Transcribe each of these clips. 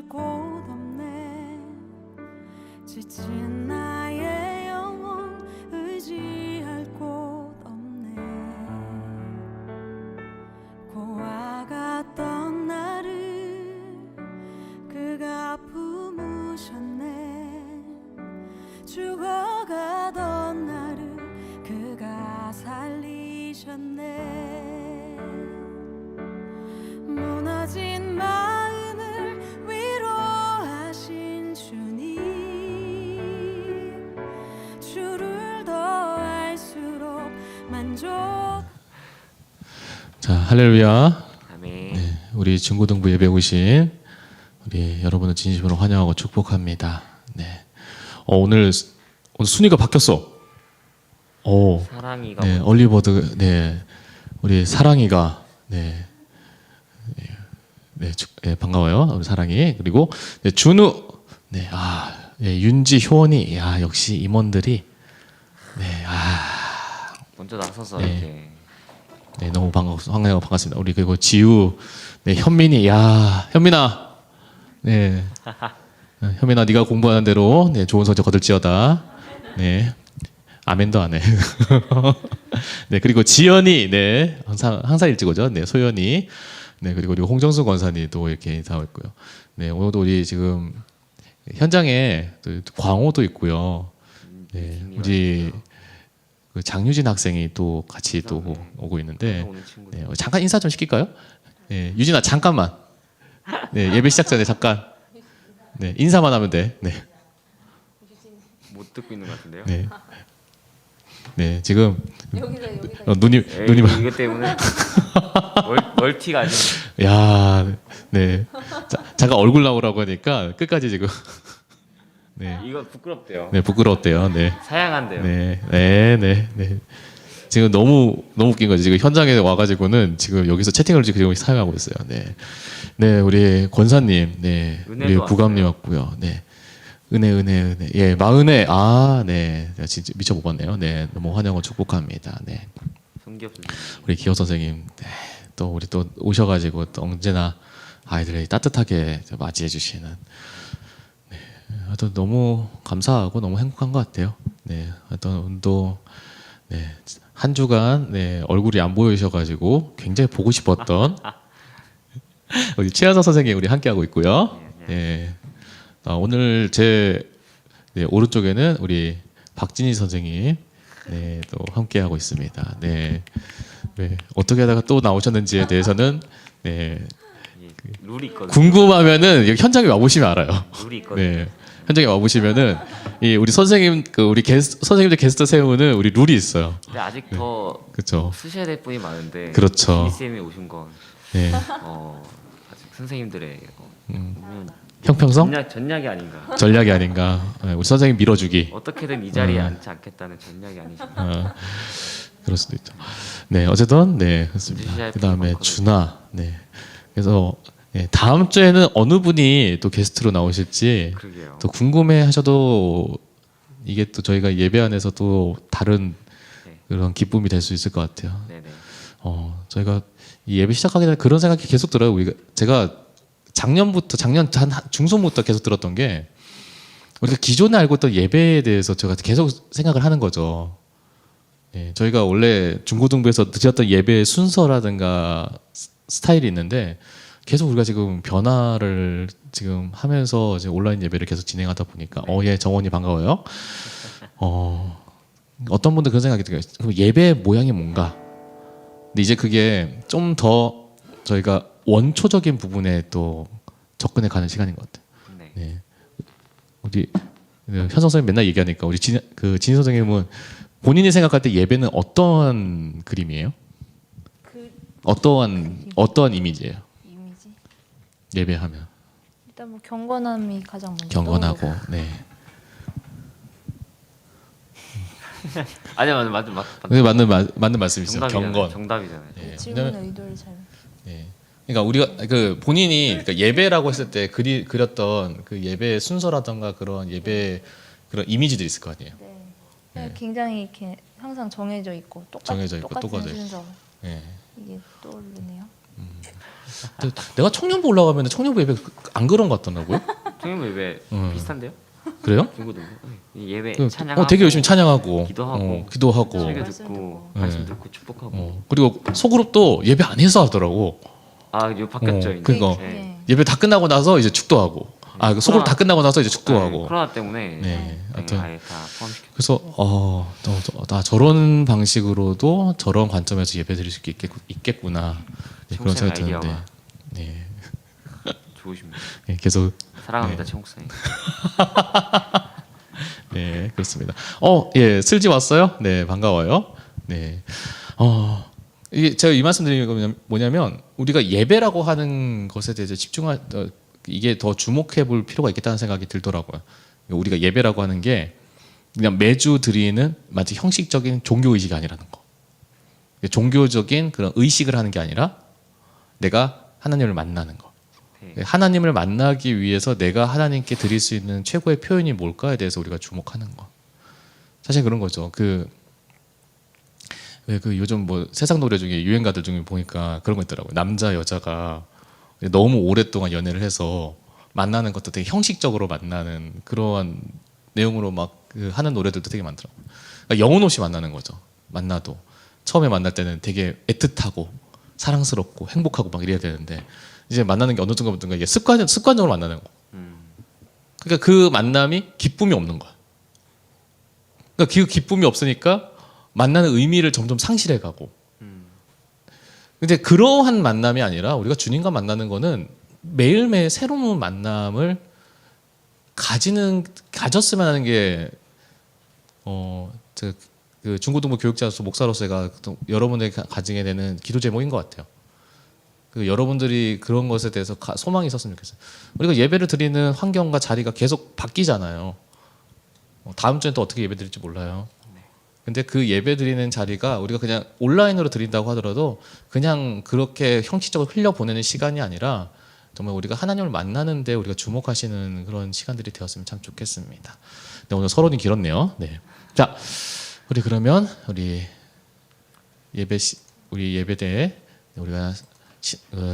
찾을 곳 없네. 지친 나의 영혼 의지할 곳 없네. 고아갔던 나를 그가 품으셨네. 죽어가던 나를 그가 살리셨네. 무너진 마음을 위로하신 주님, 주를 더할수록 만족. 자, 할렐루야. 아멘. 네, 우리 중고등부 예배 오신 우리 여러분을 진심으로 환영하고 축복합니다. 네. 오늘 순위가 바뀌었어. 사랑이가 네, 얼리버드, 네, 우리 사랑이가, 네, 네, 반가워요, 우리 사랑이. 그리고 네, 준우, 네, 네, 윤지, 효원이, 야, 역시 임원들이, 네, 먼저 나서서 네. 이렇게 네, 너무 반갑습니다. 우리 그리고 지우, 네, 현민이, 야, 현민아, 네, 현민아, 네가 공부하는 대로, 네, 좋은 성적 거둘지어다. 네, 아멘도 안 해. 네, 그리고 지연이, 네, 항상 일찍 오죠. 네, 소연이, 네, 그리고 홍정수 권사님도 이렇게 인사하고 있고요. 네, 오늘도 우리 지금 현장에 또 광호도 있고요. 네, 우리 그 장유진 학생이 또 같이 또 오고 있는데, 오는 친구들. 네, 잠깐 인사 좀 시킬까요? 네, 유진아 잠깐만. 네, 예배 시작 전에 잠깐. 네, 인사만 하면 돼. 네, 못 듣고 있는 것 같은데요. 네, 네, 지금 여기다. 눈이 이것 때문에 멀티가 아주 야, 네, 잠깐 얼굴 나오라고 하니까 끝까지 지금 네, 이거 부끄럽대요. 네 부끄러웠대요. 네, 사양한대요. 네, 네, 네, 네. 지금 너무 웃긴 거지. 지금 현장에 와가지고는 지금 여기서 채팅을 지금 사용하고 있어요. 네, 네, 우리 권사님, 네, 우리 은혜도 부감님 왔고요. 네, 은혜, 예, 마은혜, 네, 진짜 미쳐 못 봤네요. 네, 너무 환영을 축복합니다. 네, 성기업 선생님. 우리 기호 선생님, 네, 또 우리 또 오셔가지고 또 언제나 아이들을 따뜻하게 맞이해 주시는. 네, 하여튼 너무 감사하고 너무 행복한 것 같아요. 네, 하여튼 또 네, 한 주간 네, 얼굴이 안 보이셔가지고 굉장히 보고 싶었던 우리 최하서 선생님 우리 함께 하고 있고요. 네, 오늘 제 네, 오른쪽에는 우리 박진희 선생님 네, 또 함께 하고 있습니다. 네, 네, 어떻게 하다가 또 나오셨는지에 대해서는 네, 룰이 있거든요. 궁금하면은 여기 현장에 와보시면 알아요. 룰이 있거든요. 네, 현장에 와보시면은 이 우리 선생님 우리 선생님들 게스트 세우는 우리 룰이 있어요. 근데 아직 더 그렇죠. 쓰셔야 될 분이 많은데 그렇죠. 쌤이 오신 건 네, 아직 선생님들의 형평성 전략이 아닌가. 전략이 아닌가. 네, 우리 선생님 밀어주기. 어떻게든 이 자리에 앉지 않겠다는 전략이 아니신가. 그럴 수도 있죠. 네, 어쨌든 네 그렇습니다. 주시할 그 다음에 분이 많거든요. 준아. 네, 그래서 네, 다음 주에는 어느 분이 또 게스트로 나오실지 그러게요. 또 궁금해하셔도 이게 또 저희가 예배 안에서 또 다른 네. 그런 기쁨이 될 수 있을 것 같아요. 네네. 저희가 이 예배 시작하기 전에 그런 생각이 계속 들어요. 제가 작년 한 중순부터 계속 들었던 게 우리가 기존에 알고 있던 예배에 대해서 제가 계속 생각을 하는 거죠. 네, 저희가 원래 중고등부에서 드렸던 예배의 순서라든가 스타일이 있는데 계속 우리가 지금 변화를 지금 하면서 지금 온라인 예배를 계속 진행하다 보니까 예, 정원이 반가워요. 어떤 분들 그런 생각이 들어요. 그럼 예배의 모양이 뭔가? 근데 이제 그게 좀 더 저희가 원초적인 부분에 또 접근해 가는 시간인 것 같아요. 네. 네. 우리 현 선생님 맨날 얘기하니까 우리 진 선생님은 본인이 생각할 때 예배는 어떠한 그림이에요? 어떠한 이미지예요? 이미지. 예배하면 일단 뭐 경건함이 가장 먼저. 경건하고, 떠오르고. 네. 아니요, 맞는 네, 맞는 말씀이시죠. 경건. 정답이잖아요. 네. 질문의 왜냐면- 의도를 잘. 네. 그러니까 우리가 그 본인이 그러니까 예배라고 했을 때 그렸던 그 예배의 순서라던가 그런 예배 그런 이미지들이 있을 거 아니에요. 네. 굉장히 이렇게 항상 정해져 있고 정해져 있고 똑같은 똑같아요. 순서. 네. 이게 떠오르네요. 근데 내가 청년부 올라가면 청년부 예배 안 그런 것 같더라고요. 청년부 예배 비슷한데요? 그래요? 중고등부 예배 그, 찬양하고 되게 열심히 찬양하고 기도하고 기도하고 설교 말씀 듣고 듣고. 말씀 듣고 축복하고 그리고 소그룹도 예배 안 해서 하더라고. 아 이거 바뀌었죠 이제. 그거. 네. 예배 다 끝나고 나서 이제 축도하고. 그 소그룹 다 끝나고 나서 이제 축도하고. 코로나 때문에 네. 하여튼 하여튼 아예 다 포함시켜. 그래서 나 저런 방식으로도 저런 관점에서 예배 드릴 수 있겠구나. 네, 그런 생각이 드는데. 아이디어가. 네. 좋으십니다. 네, 계속 사랑합니다 최목사님. 네, 그렇습니다. 예, 슬지 왔어요? 네, 반가워요. 네. 이게 제가 이 말씀 드리는 건 뭐냐면 우리가 예배라고 하는 것에 대해서 이게 더 주목해 볼 필요가 있겠다는 생각이 들더라고요. 우리가 예배라고 하는 게 그냥 매주 드리는 마치 형식적인 종교 의식이 아니라는 거. 종교적인 그런 의식을 하는 게 아니라 내가 하나님을 만나는 거. 네. 하나님을 만나기 위해서 내가 하나님께 드릴 수 있는 최고의 표현이 뭘까에 대해서 우리가 주목하는 거. 사실 그런 거죠. 왜 요즘 뭐 세상 노래 중에 유행가들 중에 보니까 그런 거 있더라고요. 남자 여자가 너무 오랫동안 연애를 해서 만나는 것도 되게 형식적으로 만나는 그러한 내용으로 막 하는 노래들도 되게 많더라고요. 그러니까 영혼 없이 만나는 거죠. 만나도 처음에 만날 때는 되게 애틋하고 사랑스럽고 행복하고 막 이래야 되는데 이제 만나는 게 어느 순간부터 이게 습관적으로 만나는 거. 그러니까 그 만남이 기쁨이 없는 거야. 그러니까 그 기쁨이 없으니까 만나는 의미를 점점 상실해가고. 근데 그러한 만남이 아니라 우리가 주님과 만나는 거는 매일매일 새로운 만남을 가졌으면 하는 게 그 중고등부 교육자로서 목사로서 제가 여러분에게 가지게 되는 기도 제목인 것 같아요. 여러분들이 그런 것에 대해서 소망이 있었으면 좋겠어요. 우리가 예배를 드리는 환경과 자리가 계속 바뀌잖아요. 다음 주엔 또 어떻게 예배 드릴지 몰라요. 근데 그 예배 드리는 자리가 우리가 그냥 온라인으로 드린다고 하더라도 그냥 그렇게 형식적으로 흘려보내는 시간이 아니라 정말 우리가 하나님을 만나는데 우리가 주목하시는 그런 시간들이 되었으면 참 좋겠습니다. 네, 오늘 서론이 길었네요. 네. 자, 그러면 우리 예배대에 우리가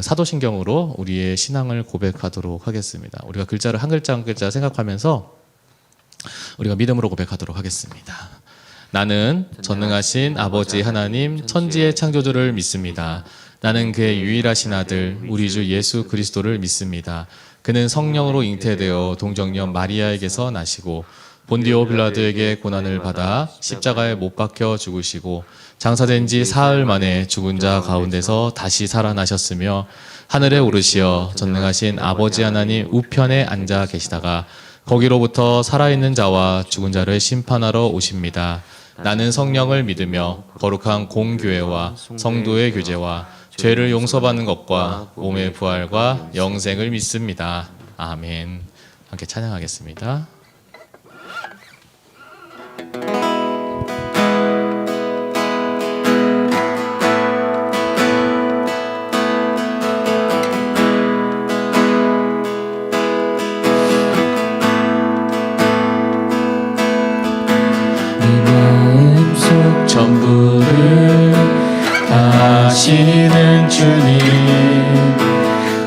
사도신경으로 우리의 신앙을 고백하도록 하겠습니다. 우리가 글자를 한 글자 한 글자 생각하면서 우리가 믿음으로 고백하도록 하겠습니다. 나는 전능하신 아버지 하나님 천지의 창조주를 믿습니다. 나는 그의 유일하신 아들 우리 주 예수 그리스도를 믿습니다. 그는 성령으로 잉태되어 동정녀 마리아에게서 나시고 본디오 빌라도에게 고난을 받아 십자가에 못 박혀 죽으시고 장사된 지 사흘 만에 죽은 자 가운데서 다시 살아나셨으며 하늘에 오르시어 전능하신 아버지 하나님 우편에 앉아 계시다가 거기로부터 살아있는 자와 죽은 자를 심판하러 오십니다. 나는 성령을 믿으며 거룩한 공교회와 성도의 교제와 죄를 용서받는 것과 몸의 부활과 영생을 믿습니다. 아멘. 함께 찬양하겠습니다. 전부를 아시는 주님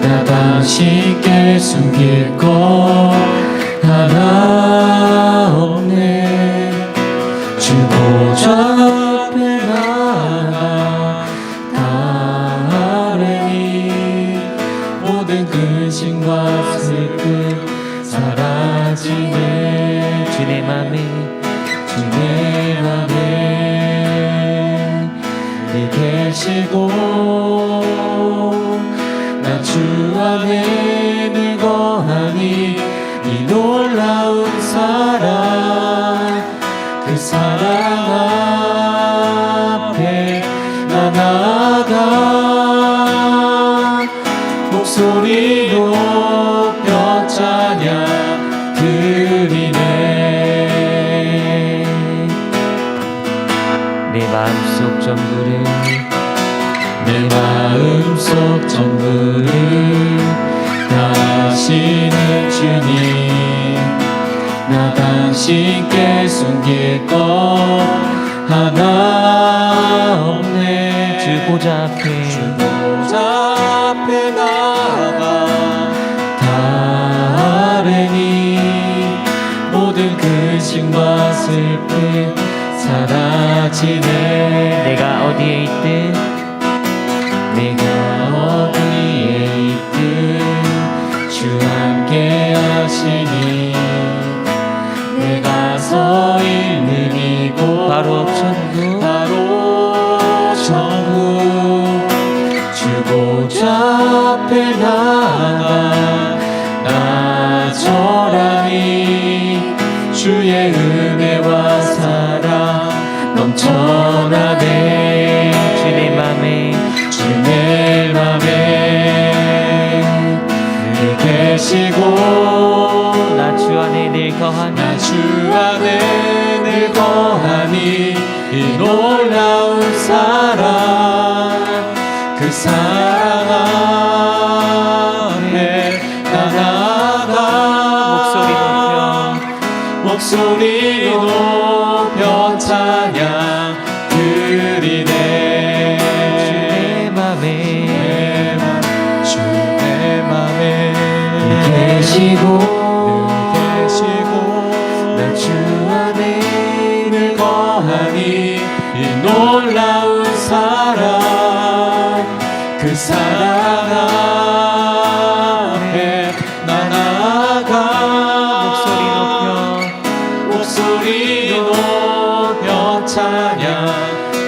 나 당신께 숨길 것 하나 없네 주 보좌 앞에 나가 다 아뢰니 모든 근심과 슬픔 사라지네 주내 맘에 계시고 나 주 안에 늘 거하니 이 놀라운 사랑 그 사랑 앞에 나 나아가 목소리 높여 찬양 드리네 내 마음속 전부를 내 마음속 전부를 다시는 주님 나 당신께 숨길 것 하나 없네 주 보좌 앞에 슬픔 사라지네. 내가 어디에 있든 내가 어디에 있든 주 함께 하시니 내가 서 있는 이곳 바로 천국 바로 천국 주 보좌 앞에 나가 나절하니 주의 은혜와 사랑 넘쳐나네. 주내 맘에 주내 맘에 늘 계시고 나 주 안에 늘 거하니 나 주 안에 늘 거하니 이 놀라운 사랑 그 사랑 앞에 나 나아가 목소리 높여 찬양 드리네. 주내 맘에 주내 맘에 계시고 나 주 안에 늘 거하니 이 놀라운 사랑 그 사랑 앞에 나 나아가 목소리 높여 찬양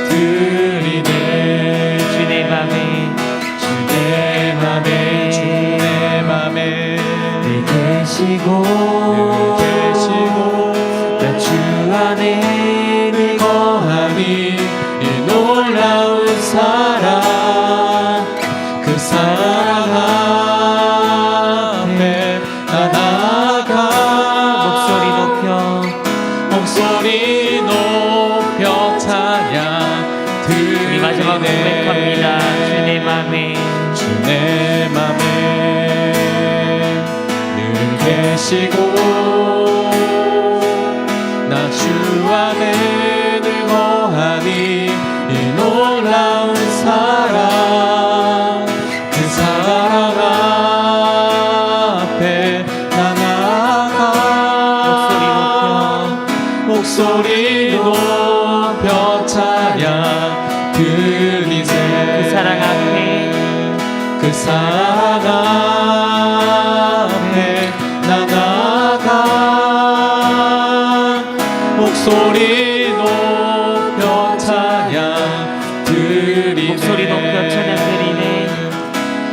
드리네. 주내 맘에 주내 맘에 늘 계시고 나 주 안에 늘 거하니 이 놀라운 사랑 그 사랑 앞에 나 나아가 목소리 높여 찬양 우리 마지막 고백합니다. 주내 맘에 주내 맘에 늘 계시고 나 주 안에 늘 거하니 이 놀라운 사랑 그 사랑 앞에 나 나아가 목소리 높여 찬양 드리세. 그 사랑 앞에 그 사랑 앞에 나 나아가 목소리 높여 찬양 드리네. 목소리 높여 찬양 드리네.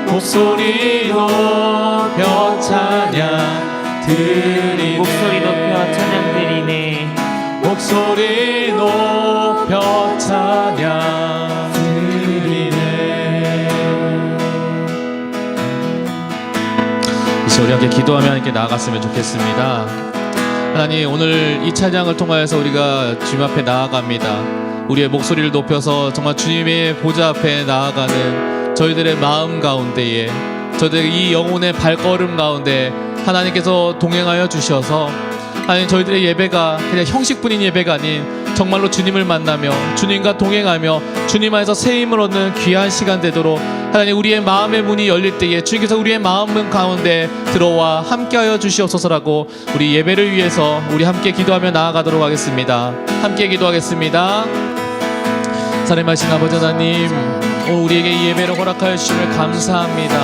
목소리 높여 찬양 드리네. 목소리 높여 찬양 드리네. 목소리 높여 찬양 드리네. 이제 우리 함께 기도하며 함께 나아갔으면 좋겠습니다. 하나님, 오늘 이 찬양을 통하여서 우리가 주님 앞에 나아갑니다. 우리의 목소리를 높여서 정말 주님의 보좌 앞에 나아가는 저희들의 마음 가운데에, 저희들의 이 영혼의 발걸음 가운데 하나님께서 동행하여 주셔서 하나님, 저희들의 예배가 그냥 형식뿐인 예배가 아닌 정말로 주님을 만나며 주님과 동행하며 주님 안에서 새 힘을 얻는 귀한 시간 되도록 하나님, 우리의 마음의 문이 열릴 때에 주님께서 우리의 마음 가운데 들어와 함께하여 주시옵소서라고 우리 예배를 위해서 우리 함께 기도하며 나아가도록 하겠습니다. 함께 기도하겠습니다. 사랑하신 아버지 하나님, 오늘 우리에게 이 예배를 허락하여 주심을 감사합니다.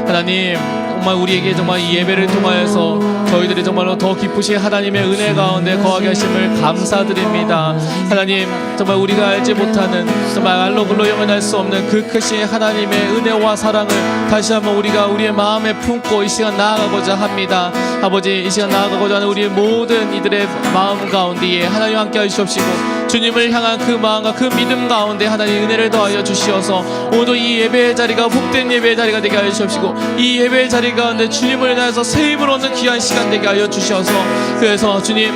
하나님, 정말 우리에게 정말 이 예배를 통하여서 저희들이 정말로 더 기쁘신 하나님의 은혜 가운데 거하게 하심을 감사드립니다. 하나님, 정말 우리가 알지 못하는, 정말 알로 글로 영원할 수 없는 그 크신 하나님의 은혜와 사랑을 다시 한번 우리가 우리의 마음에 품고 이 시간 나아가고자 합니다. 아버지, 이 시간 나아가고자 하는 우리의 모든 이들의 마음 가운데에 하나님 함께 하시옵시고 주님을 향한 그 마음과 그 믿음 가운데 하나님 은혜를 더하여 주시어서 오늘도 이 예배의 자리가 복된 예배의 자리가 되게 하여 주시옵시고 이 예배의 자리 가운데 주님을 인하여서 새 힘을 얻는 귀한 시간 되게 하여 주셔서, 그래서 주님,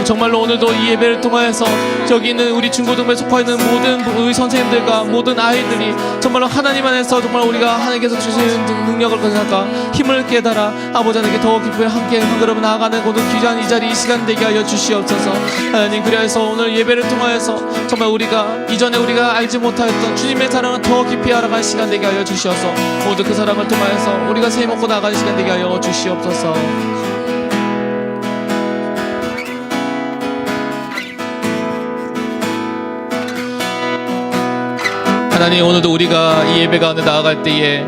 정말로 오늘도 이 예배를 통하여서 저기 있는 우리 중고등부에 속하여 있는 모든 우리 선생님들과 모든 아이들이 정말로 하나님 안에서 정말 우리가 하나님께서 주시는 능력을 가져가 힘을 깨달아 아버지 하나님께 더 깊이 함께 한 걸음 나아가는 모든 귀한 이 자리 이 시간 되게 하여 주시옵소서. 하나님, 그래서 오늘 예배를 통하여서 정말 우리가 이전에 우리가 알지 못하였던 주님의 사랑을 더 깊이 알아가는 시간 되게 하여 주시어서 모두 그 사랑을 통하여서 우리가 새 먹고 나가는 시간 되게 하여 주시옵소서. 하나님, 오늘도 우리가 이 예배 가운데 나아갈 때에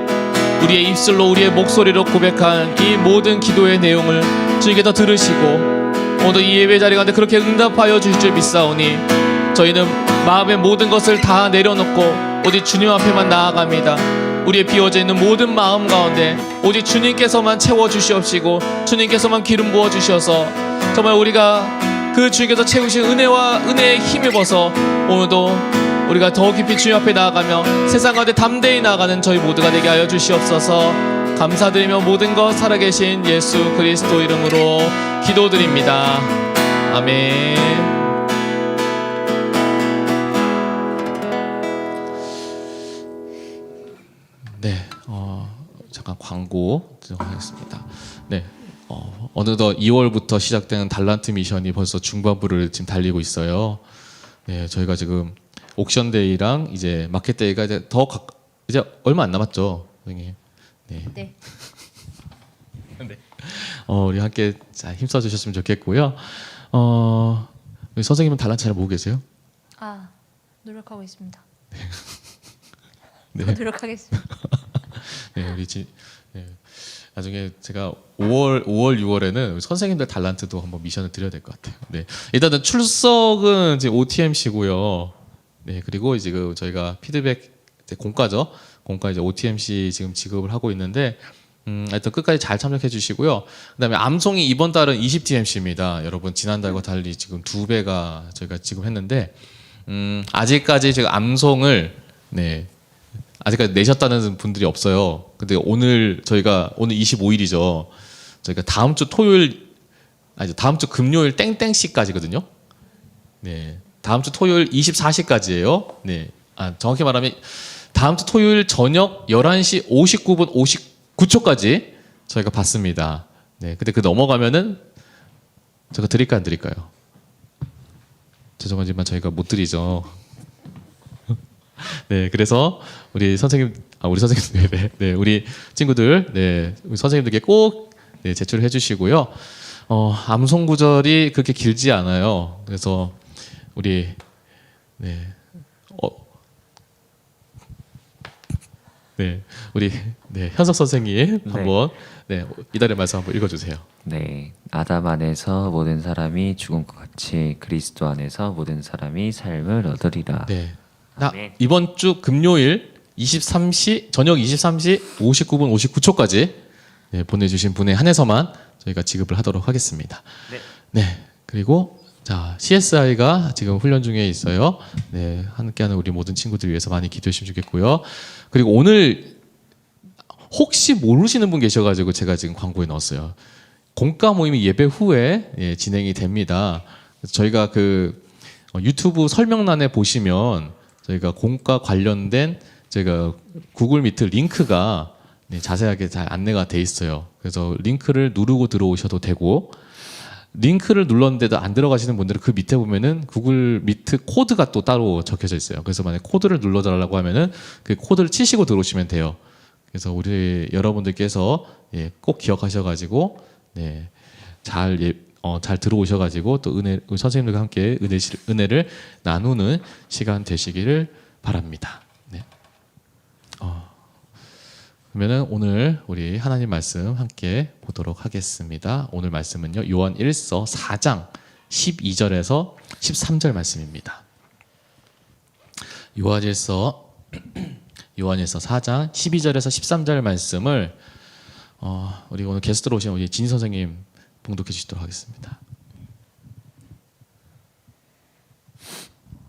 우리의 입술로 우리의 목소리로 고백한 이 모든 기도의 내용을 주님께서 들으시고 오늘 이 예배 자리 가운데 그렇게 응답하여 주실 줄 믿사오니 저희는 마음의 모든 것을 다 내려놓고 오직 주님 앞에만 나아갑니다. 우리의 비워져 있는 모든 마음 가운데 오직 주님께서만 채워주시옵시고 주님께서만 기름 부어주셔서 정말 우리가 그 주님께서 채우신 은혜와 은혜에 힘입어서 오늘도 우리가 더 깊이 주님 앞에 나아가며 세상 가운데 담대히 나아가는 저희 모두가 되게 하여 주시옵소서. 감사드리며 모든 것 살아계신 예수 그리스도 이름으로 기도드립니다. 아멘. 네, 잠깐 광고 들어가겠습니다. 네, 어느덧 2월부터 시작되는 달란트 미션이 벌써 중반부를 지금 달리고 있어요. 네, 저희가 지금 옥션 데이랑 이제 마켓 데이가 이제 이제 얼마 안 남았죠, 선생님. 네. 네. 네. 우리 함께 잘 힘써 주셨으면 좋겠고요. 우리 선생님은 달란트 잘 모으고 계세요? 아, 노력하고 있습니다. 네. 더 노력하겠습니다. 네, 네. 나중에 제가 5월, 6월에는 선생님들 달란트도 한번 미션을 드려야 될 것 같아요. 네, 일단은 출석은 이제 OTMC고요. 네, 그리고 이제 저희가 피드백 이제 공과죠. 공과 이제 OTMC 지금 지급을 하고 있는데, 하여튼 끝까지 잘 참석해 주시고요. 그다음에 암송이 이번 달은 20TMC입니다. 여러분 지난달과 달리 지금 2배가 저희가 지급했는데, 아직까지 제가 암송을 네. 아직까지 내셨다는 분들이 없어요. 근데 저희가 오늘 25일이죠. 저희가 다음 주 다음 주 금요일 땡땡시까지거든요. 네. 다음 주 토요일 24시까지예요. 네. 정확히 말하면 다음 주 토요일 저녁 11시 59분 59초까지 저희가 받습니다. 네. 근데 넘어가면은 제가 드릴까 안 드릴까요? 죄송하지만 저희가 못 드리죠. 네, 그래서 우리 선생님들, 네, 우리 친구들, 네, 우리 선생님들께 꼭 네, 제출해 주시고요. 암송 구절이 그렇게 길지 않아요. 그래서 우리 네, 네, 우리 네, 현석 선생님 한번 네, 이달의 말씀 한번 읽어주세요. 네, 아담 안에서 모든 사람이 죽음과 같이 그리스도 안에서 모든 사람이 삶을 얻으리라. 네. 아멘. 이번 주 금요일 저녁 23시 59분 59초까지 네, 보내주신 분에 한해서만 저희가 지급을 하도록 하겠습니다. 네. 네. 그리고 자 CSI가 지금 훈련 중에 있어요. 네, 함께하는 우리 모든 친구들 위해서 많이 기도해 주시면 좋겠고요. 그리고 오늘 혹시 모르시는 분 계셔가지고 제가 지금 광고에 넣었어요. 공과 모임이 예배 후에 예, 진행이 됩니다. 그래서 저희가 유튜브 설명란에 보시면 저희가 공과 관련된 저희가 구글 미트 링크가 네, 자세하게 잘 안내가 돼 있어요. 그래서 링크를 누르고 들어오셔도 되고 링크를 눌렀는데도 안 들어가시는 분들은 그 밑에 보면은 구글 미트 코드가 또 따로 적혀져 있어요. 그래서 만약 코드를 눌러달라고 하면은 그 코드를 치시고 들어오시면 돼요. 그래서 우리 여러분들께서 예, 꼭 기억하셔가지고 네, 잘 들어오셔가지고 또 선생님들과 함께 은혜를 나누는 시간 되시기를 바랍니다. 네. 그러면은 오늘 우리 하나님 말씀 함께 보도록 하겠습니다. 오늘 말씀은요 요한 1서 4장 12절에서 13절 말씀입니다. 요한일서 4장 12절에서 13절 말씀을 우리 오늘 게스트로 오신 우리 진 선생님 봉독해 주시도록 하겠습니다.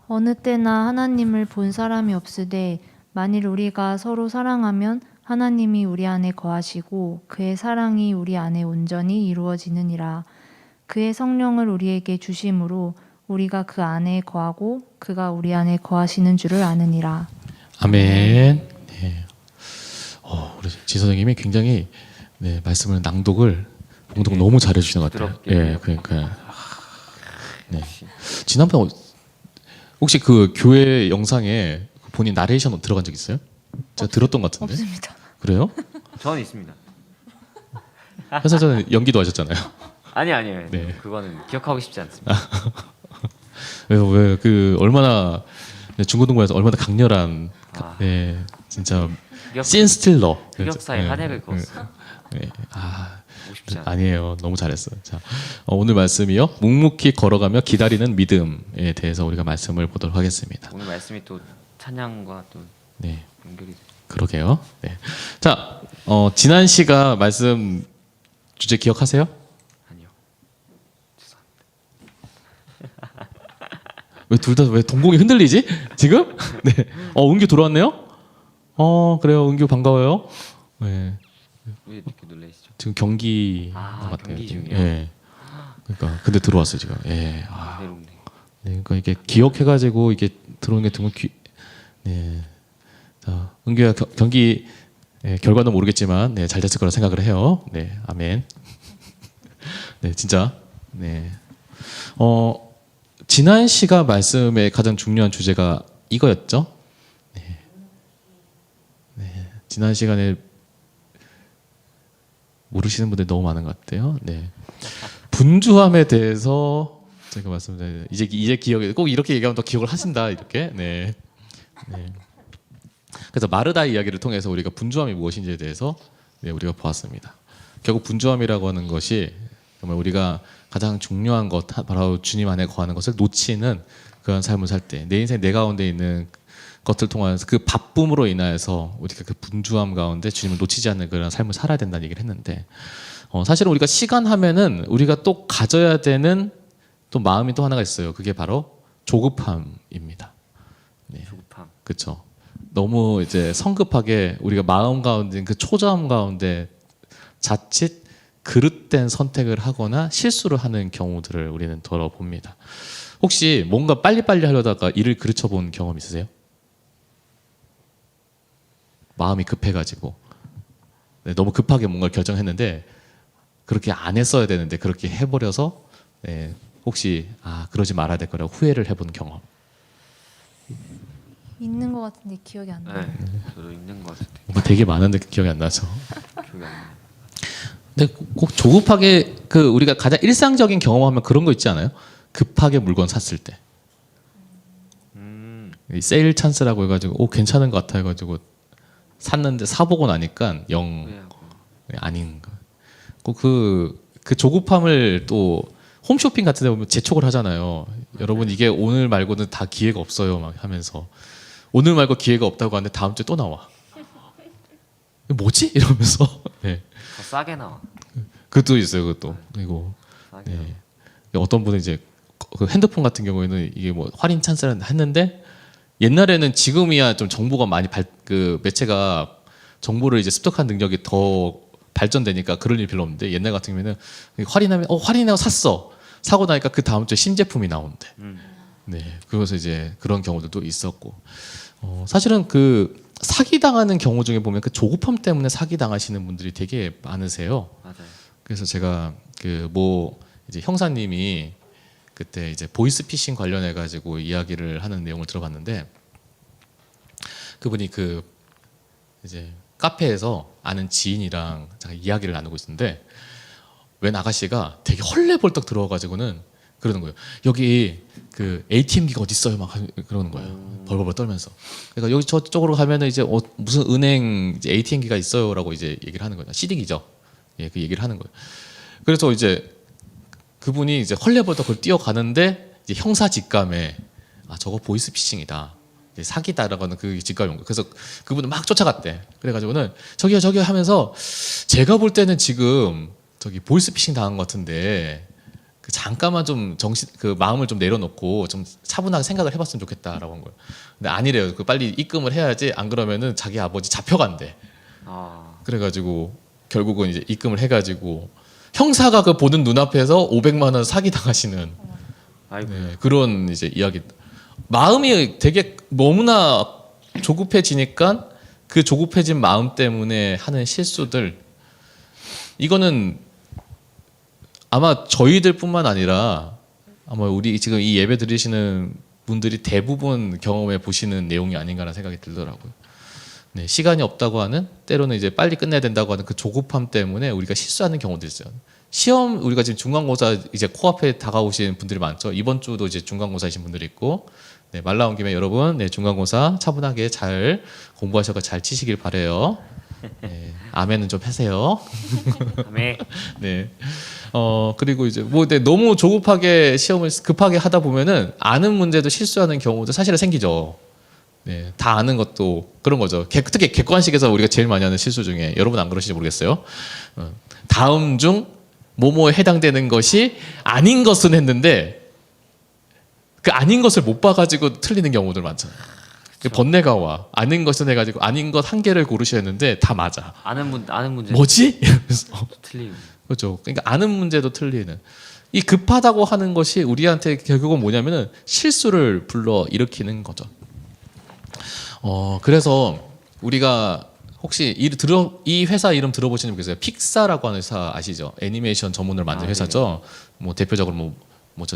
어느 때나 하나님을 본 사람이 없으되 만일 우리가 서로 사랑하면 하나님이 우리 안에 거하시고 그의 사랑이 우리 안에 온전히 이루어지느니라. 그의 성령을 우리에게 주심으로 우리가 그 안에 거하고 그가 우리 안에 거하시는 줄을 아느니라. 아멘. 네. 우리 진 선생님이 굉장히 네, 말씀을 봉독 너무 잘해 주시는 것 같아요. 예, 그러니까. 네. 지난번 혹시 그 교회 영상에 본인 나레이션 들어간 적 있어요? 제가 들었던 것 같은데. 없습니다. 그래요? 저는 있습니다. 회사 전에 연기도 하셨잖아요. 아니에요. 네. 그거는 기억하고 싶지 않습니다. 왜 얼마나 중고등부에서 얼마나 강렬한 아, 네, 진짜 흑역, 씬 스틸러. 흑역사의 네, 한 획을 그었어. 네. 아, 보고 싶지 않아. 아니에요. 너무 잘했어요. 자, 오늘 말씀이요. 묵묵히 걸어가며 기다리는 믿음에 대해서 우리가 말씀을 보도록 하겠습니다. 오늘 말씀이 또 찬양과 또 네, 연결이 돼. 그러게요. 네. 자, 지난 시가 말씀 주제 기억하세요? 아니요. 왜 둘 다 왜 동공이 흔들리지? 지금? 네. 은규 돌아왔네요? 그래요. 은규 반가워요. 네. 왜 이렇게 놀라시죠? 지금 경기 아, 같아요. 경기 중이요? 예. 그러니까 근데 들어왔어요, 지금. 예. 아. 외롭네. 네. 그러니까 이게 기억해 가지고 이게 들어오는 게 드문 네. 자, 은규야 경기 결과는 모르겠지만 네, 잘 됐을 거라 생각을 해요. 네. 아멘. 네, 진짜. 네. 지난 시가 말씀의 가장 중요한 주제가 이거였죠. 네. 네. 지난 시간에 모르시는 분들 너무 많은 것 같아요. 네. 분주함에 대해서 제가 말씀드려요. 이제 기억에 꼭 이렇게 얘기하면 더 기억을 하신다 이렇게. 네. 네. 그래서 마르다 이야기를 통해서 우리가 분주함이 무엇인지에 대해서 네, 우리가 보았습니다. 결국 분주함이라고 하는 것이 정말 우리가 가장 중요한 것 바로 주님 안에 거하는 것을 놓치는 그런 삶을 살 때 내 인생 내 가운데 있는 것을 통해서 그 바쁨으로 인하여서 우리가 그 분주함 가운데 주님을 놓치지 않는 그런 삶을 살아야 된다는 얘기를 했는데 사실은 우리가 시간 하면은 우리가 또 가져야 되는 또 마음이 또 하나가 있어요. 그게 바로 조급함입니다. 네. 조급함. 그렇죠. 너무 이제 성급하게 우리가 마음 가운데 그 초조함 가운데 자칫 그릇된 선택을 하거나 실수를 하는 경우들을 우리는 들어봅니다. 혹시 뭔가 빨리빨리 하려다가 일을 그르쳐 본 경험 있으세요? 마음이 급해가지고 네, 너무 급하게 뭔가를 결정했는데 그렇게 안 했어야 되는데 그렇게 해버려서 네, 혹시 그러지 말아야 될 거라고 후회를 해본 경험. 있는 것 같은데 기억이 안 나요. 네, 저도 있는 것 같은데 뭐 되게 많은데 기억이 안 나죠. 기억이 안 나요. 근데 꼭 조급하게 우리가 가장 일상적인 경험하면 그런 거 있지 않아요? 급하게 물건 샀을 때. 이 세일 찬스라고 해가지고 괜찮은 것 같아 해가지고 샀는데 사보고 나니까 영 후회하고. 아닌 거. 꼭 그 조급함을 또 홈쇼핑 같은 데 보면 재촉을 하잖아요. 여러분 이게 오늘 말고는 다 기회가 없어요 막 하면서 오늘 말고 기회가 없다고 하는데 다음 주에 또 나와. 뭐지? 이러면서 네. 더 싸게 나와. 그것도 있어요. 그것도 그리고 싸게 나와. 네. 어떤 분은 이제 그 핸드폰 같은 경우에는 이게 뭐 할인 찬스를 했는데 옛날에는 지금이야 좀 정보가 많이 그 매체가 정보를 이제 습득한 능력이 더 발전되니까 그럴 일 별로 없는데 옛날 같은 경우에는 할인하면 할인하고 샀어. 사고 나니까 그 다음 주에 신제품이 나온대. 네. 그래서 이제 그런 경우들도 있었고 사실은 그 사기 당하는 경우 중에 보면 그 조급함 때문에 사기 당하시는 분들이 되게 많으세요. 맞아요. 그래서 제가 이제 형사님이 그때 이제 보이스피싱 관련해 가지고 이야기를 하는 내용을 들어봤는데 그분이 이제 카페에서 아는 지인이랑 잠깐 이야기를 나누고 있었는데 웬 아가씨가 되게 헐레벌떡 들어와가지고는 그러는 거예요. 여기 그 ATM기가 어디 있어요? 막 그러는 거예요. 벌벌벌 떨면서. 그러니까 여기 저쪽으로 가면은 이제 무슨 은행 이제 ATM기가 있어요라고 이제 얘기를 하는 거예요. CD기죠. 예, 그 얘기를 하는 거예요. 그래서 이제 그분이 이제 헐레벌떡 그걸 뛰어가는데 이제 형사 직감에 저거 보이스피싱이다. 사기다라고 하는 그 직감이 온 거예요. 그래서 그분은 막 쫓아갔대. 그래가지고는 저기요 하면서 제가 볼 때는 지금 저기 보이스피싱 당한 것 같은데 잠깐만 좀 마음을 좀 내려놓고 좀 차분하게 생각을 해봤으면 좋겠다라고 한 거예요. 근데 아니래요. 빨리 입금을 해야지 안 그러면은 자기 아버지 잡혀간대. 그래가지고 결국은 이제 입금을 해가지고 형사가 그 보는 눈앞에서 500만 원 사기 당하시는 아이고. 네, 그런 이제 이야기. 마음이 되게 너무나 조급해지니까 그 조급해진 마음 때문에 하는 실수들 이거는 아마 저희들뿐만 아니라 아마 우리 지금 이 예배 드리시는 분들이 대부분 경험해 보시는 내용이 아닌가라는 생각이 들더라고요. 네, 시간이 없다고 하는 때로는 이제 빨리 끝내야 된다고 하는 그 조급함 때문에 우리가 실수하는 경우도 있어요. 시험 우리가 지금 중간고사 이제 코앞에 다가오신 분들이 많죠. 이번 주도 이제 중간고사이신 분들이 있고 네, 말 나온 김에 여러분 네, 중간고사 차분하게 잘 공부하셔서 잘 치시길 바래요. 네, 아멘은 좀 하세요. 아멘. 네. 그리고 이제 뭐 근데 너무 조급하게 시험을 급하게 하다 보면은 아는 문제도 실수하는 경우도 사실은 생기죠. 네, 다 아는 것도 그런 거죠. 특히 객관식에서 우리가 제일 많이 하는 실수 중에 여러분 안 그러실지 모르겠어요. 다음 중 뭐뭐에 해당되는 것이 아닌 것은 했는데 그 아닌 것을 못 봐가지고 틀리는 경우들 많잖아요. 그 번뇌가 와. 아닌 것은 해가지고 아닌 것 한 개를 고르셔야 했는데 다 맞아. 아는 문제 뭐지? 이러면서. 틀리고. 그렇죠. 그러니까 아는 문제도 틀리는. 이 급하다고 하는 것이 우리한테 결국은 뭐냐면은 실수를 불러 일으키는 거죠. 그래서 우리가 혹시 이 회사 이름 들어보시는 분 계세요? 픽사라고 하는 회사 아시죠? 애니메이션 전문을 만든 회사죠. 뭐 대표적으로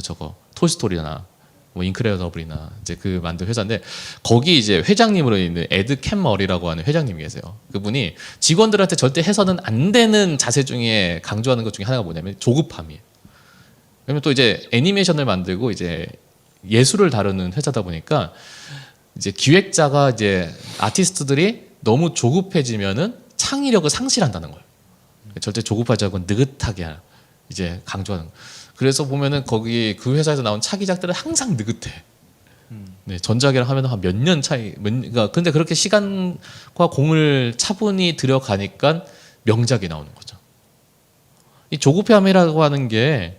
저거 토이스토리나 뭐 인크레더블이나 이제 그 만든 회사인데 거기 이제 회장님으로 있는 에드 캠머리라고 하는 회장님이 계세요. 그분이 직원들한테 절대 해서는 안 되는 자세 중에 강조하는 것 중에 하나가 뭐냐면 조급함이에요. 왜냐면 또 이제 애니메이션을 만들고 이제 예술을 다루는 회사다 보니까 이제 기획자가 이제 아티스트들이 너무 조급해지면은 창의력을 상실한다는 거예요. 절대 조급하지 않고 느긋하게 이제 강조하는 거예요. 그래서 보면은 거기 그 회사에서 나온 차기작들은 항상 느긋해. 네, 전작이랑 하면 한 몇 년 차이. 그러니까 근데 그렇게 시간과 공을 차분히 들여가니까 명작이 나오는 거죠. 이 조급함이라고 하는 게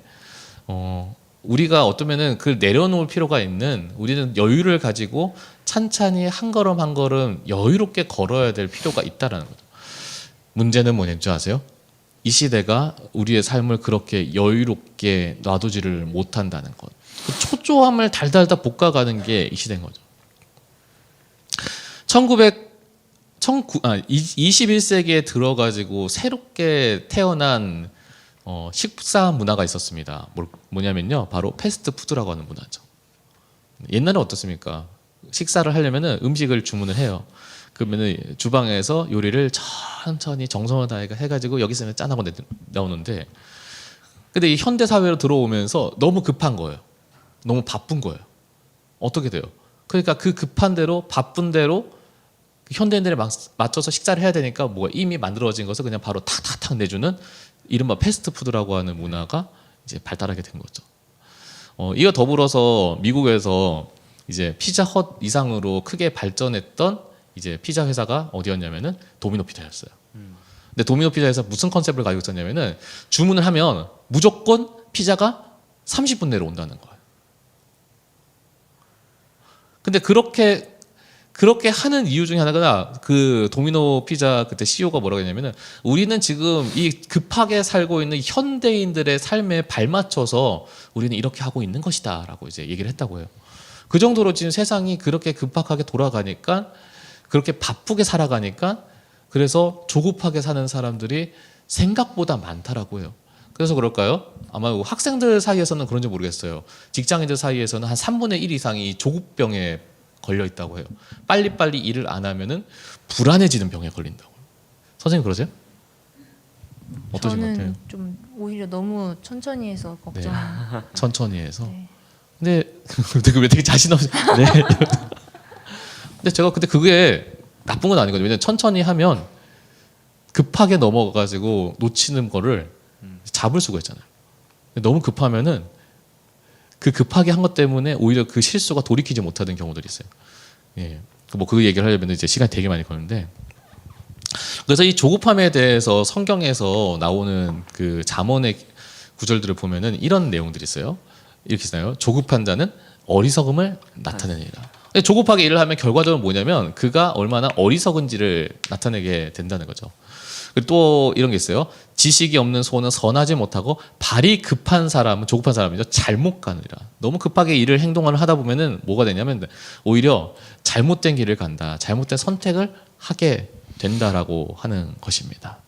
우리가 어쩌면은 그걸 내려놓을 필요가 있는 우리는 여유를 가지고 찬찬히 한 걸음 한 걸음 여유롭게 걸어야 될 필요가 있다라는 거죠. 문제는 뭐냐는 줄 아세요? 이 시대가 우리의 삶을 그렇게 여유롭게 놔두지를 못한다는 것. 그 초조함을 달달달 볶아가는 게 이 시대인 거죠. 21세기에 들어가지고 새롭게 태어난 식사 문화가 있었습니다. 뭐냐면요, 바로 패스트푸드라고 하는 문화죠. 옛날에 어떻습니까? 식사를 하려면은 음식을 주문을 해요. 그러면은 주방에서 요리를 천천히 정성을 다해 해가지고 여기 있으면 짠하고 나오는데, 근데 이 현대 사회로 들어오면서 너무 급한 거예요. 너무 바쁜 거예요. 어떻게 돼요? 그러니까 그 급한 대로 바쁜 대로 현대인들에 맞춰서 식사를 해야 되니까 뭐 이미 만들어진 것을 그냥 바로 탁탁탁 내주는 이른바 패스트푸드라고 하는 문화가 이제 발달하게 된 거죠. 이거 더불어서 미국에서 이제 피자헛 이상으로 크게 발전했던 이제 피자 회사가 어디였냐면은 도미노 피자였어요. 근데 도미노 피자에서 무슨 컨셉을 가지고 있었냐면은 주문을 하면 무조건 피자가 30분 내로 온다는 거예요. 근데 그렇게 하는 이유 중에 하나가 그 도미노 피자 그때 CEO가 뭐라고 했냐면은 우리는 지금 이 급하게 살고 있는 현대인들의 삶에 발맞춰서 우리는 이렇게 하고 있는 것이다라고 이제 얘기를 했다고 해요. 그 정도로 지금 세상이 그렇게 급박하게 돌아가니까 그렇게 바쁘게 살아가니까 그래서 조급하게 사는 사람들이 생각보다 많다라고 해요. 그래서 그럴까요? 아마 학생들 사이에서는 그런지 모르겠어요. 직장인들 사이에서는 한 3분의 1 이상이 조급병에 걸려 있다고 해요. 빨리빨리 일을 안 하면은 불안해지는 병에 걸린다고. 선생님 그러세요? 어떠신 것 같아요? 저는 좀 오히려 너무 천천히 해서 걱정. 천천히 해서. 네. 근데 왜 되게 자신 없이? 네. 근데 제가 그게 나쁜 건 아니거든요. 왜냐면 천천히 하면 급하게 넘어가가지고 놓치는 거를 잡을 수가 있잖아요. 너무 급하면은 그 급하게 한 것 때문에 오히려 그 실수가 돌이키지 못하는 경우들이 있어요. 예. 뭐 그 얘기를 하려면 이제 시간이 되게 많이 걸리는데. 그래서 이 조급함에 대해서 성경에서 나오는 그 잠언의 구절들을 보면은 이런 내용들이 있어요. 이렇게 있어요. 조급한 자는 어리석음을 나타내니라. 조급하게 일을 하면 결과적으로 뭐냐면 그가 얼마나 어리석은지를 나타내게 된다는 거죠. 그리고 또 이런 게 있어요. 지식이 없는 소는 선하지 못하고 발이 급한 사람은 조급한 사람이죠. 잘못 가느니라. 너무 급하게 일을 행동을 하다 보면은 뭐가 되냐면 오히려 잘못된 길을 간다. 잘못된 선택을 하게 된다라고 하는 것입니다.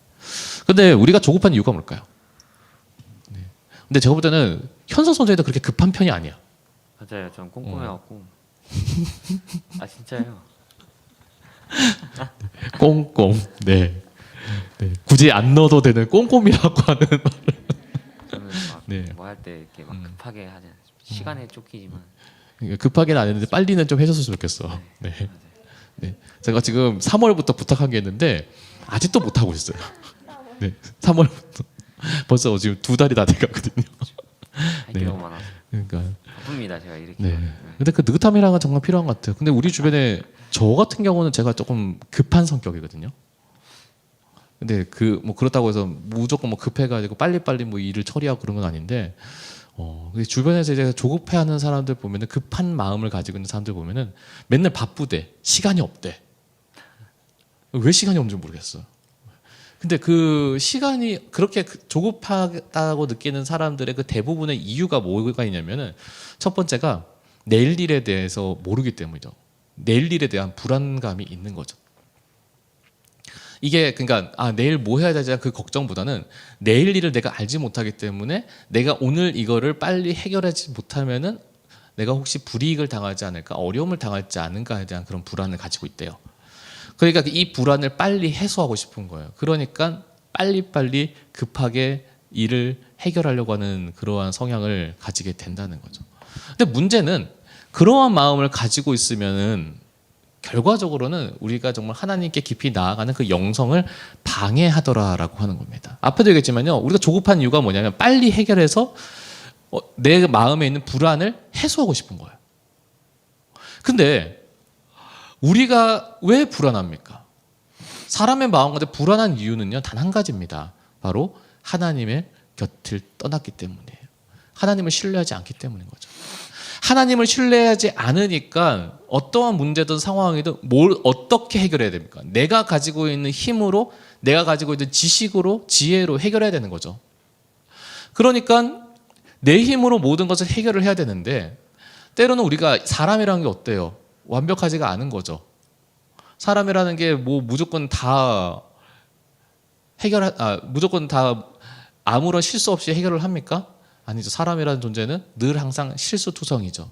근데 우리가 조급한 이유가 뭘까요? 네. 근데 제가 볼 때는 현석 선생님도 그렇게 급한 편이 아니야. 맞아요. 전 꼼꼼해갖고. 아 진짜요. 꼼꼼. 네. 네. 굳이 안 넣어도 되는 꼼꼼이라고 하는 말을. 네. 뭐 할 때 이렇게 막 급하게 하잖아요. 시간에 쫓기지만 그러니까 급하게는 안 했는데 빨리는 좀 해줬으면 좋겠어. 네. 맞아요. 네. 제가 지금 3월부터 부탁한 게 있는데 아직도 못 하고 있어요. 네. 3월부터 벌써 지금 2달이 다 돼가거든요. 할 게 네. 너무 많아서 그러니까 바쁩니다. 제가 이렇게. 네. 근데 그 느긋함이랑은 정말 필요한 것 같아요. 근데 우리 주변에 저 같은 경우는 제가 조금 급한 성격이거든요. 근데 그 뭐 그렇다고 해서 무조건 뭐 급해가지고 빨리빨리 뭐 일을 처리하고 그런 건 아닌데, 근데 주변에서 이제 조급해하는 사람들 보면은 급한 마음을 가지고 있는 사람들 보면은 맨날 바쁘대, 시간이 없대. 왜 시간이 없는지 모르겠어. 근데 그 시간이 그렇게 조급하다고 느끼는 사람들의 그 대부분의 이유가 뭐가 있냐면은 첫 번째가 내일 일에 대해서 모르기 때문이죠. 내일 일에 대한 불안감이 있는 거죠. 이게 그러니까 내일 뭐 해야 되지 그 걱정보다는 내일 일을 내가 알지 못하기 때문에 내가 오늘 이거를 빨리 해결하지 못하면은 내가 혹시 불이익을 당하지 않을까, 어려움을 당하지 않을까에 대한 그런 불안을 가지고 있대요. 그러니까 이 불안을 빨리 해소하고 싶은 거예요. 그러니까 빨리빨리 급하게 일을 해결하려고 하는 그러한 성향을 가지게 된다는 거죠. 근데 문제는 그러한 마음을 가지고 있으면은 결과적으로는 우리가 정말 하나님께 깊이 나아가는 그 영성을 방해하더라라고 하는 겁니다. 앞에도 얘기했지만요, 우리가 조급한 이유가 뭐냐면 빨리 해결해서 내 마음에 있는 불안을 해소하고 싶은 거예요. 근데 우리가 왜 불안합니까? 사람의 마음 가운데 불안한 이유는요, 단 한 가지입니다. 바로 하나님의 곁을 떠났기 때문이에요. 하나님을 신뢰하지 않기 때문인 거죠. 하나님을 신뢰하지 않으니까 어떠한 문제든 상황이든 뭘 어떻게 해결해야 됩니까? 내가 가지고 있는 힘으로, 내가 가지고 있는 지식으로, 지혜로 해결해야 되는 거죠. 그러니까 내 힘으로 모든 것을 해결을 해야 되는데, 때로는 우리가 사람이라는 게 어때요? 완벽하지가 않은 거죠. 사람이라는 게 뭐 무조건 다 무조건 다 아무런 실수 없이 해결을 합니까? 아니죠. 사람이라는 존재는 늘 항상 실수투성이죠.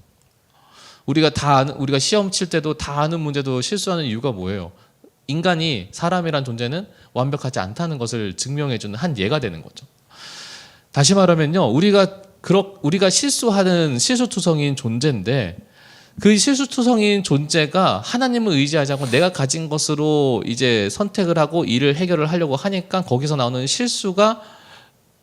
우리가 시험 칠 때도 다 아는 문제도 실수하는 이유가 뭐예요? 인간이, 사람이란 존재는 완벽하지 않다는 것을 증명해주는 한 예가 되는 거죠. 다시 말하면요, 우리가 실수하는 실수투성인 존재인데, 그 실수투성인 존재가 하나님을 의지하지 않고 내가 가진 것으로 이제 선택을 하고 일을 해결을 하려고 하니까 거기서 나오는 실수가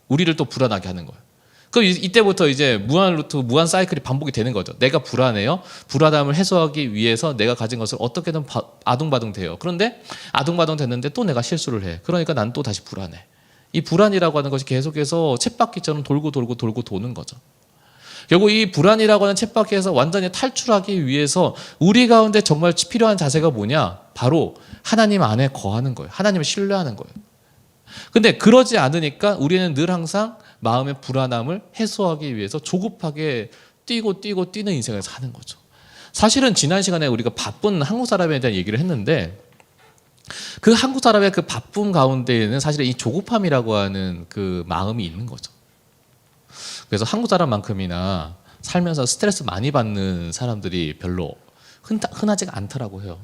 우리를 또 불안하게 하는 거예요. 그럼 이때부터 이제 무한 루트, 무한 사이클이 반복이 되는 거죠. 내가 불안해요. 불안함을 해소하기 위해서 내가 가진 것을 어떻게든 아둥바둥 돼요. 그런데 아둥바둥 됐는데 또 내가 실수를 해. 그러니까 난 또 다시 불안해. 이 불안이라고 하는 것이 계속해서 쳇바퀴처럼 돌고 도는 거죠. 결국 이 불안이라고 하는 쳇바퀴에서 완전히 탈출하기 위해서 우리 가운데 정말 필요한 자세가 뭐냐? 바로 하나님 안에 거하는 거예요. 하나님을 신뢰하는 거예요. 근데 그러지 않으니까 우리는 늘 항상 마음의 불안함을 해소하기 위해서 조급하게 뛰는 인생을 사는 거죠. 사실은 지난 시간에 우리가 바쁜 한국 사람에 대한 얘기를 했는데, 그 한국 사람의 그 바쁨 가운데에는 사실 이 조급함이라고 하는 그 마음이 있는 거죠. 그래서 한국 사람만큼이나 살면서 스트레스 많이 받는 사람들이 별로 흔하지가 않더라고 해요.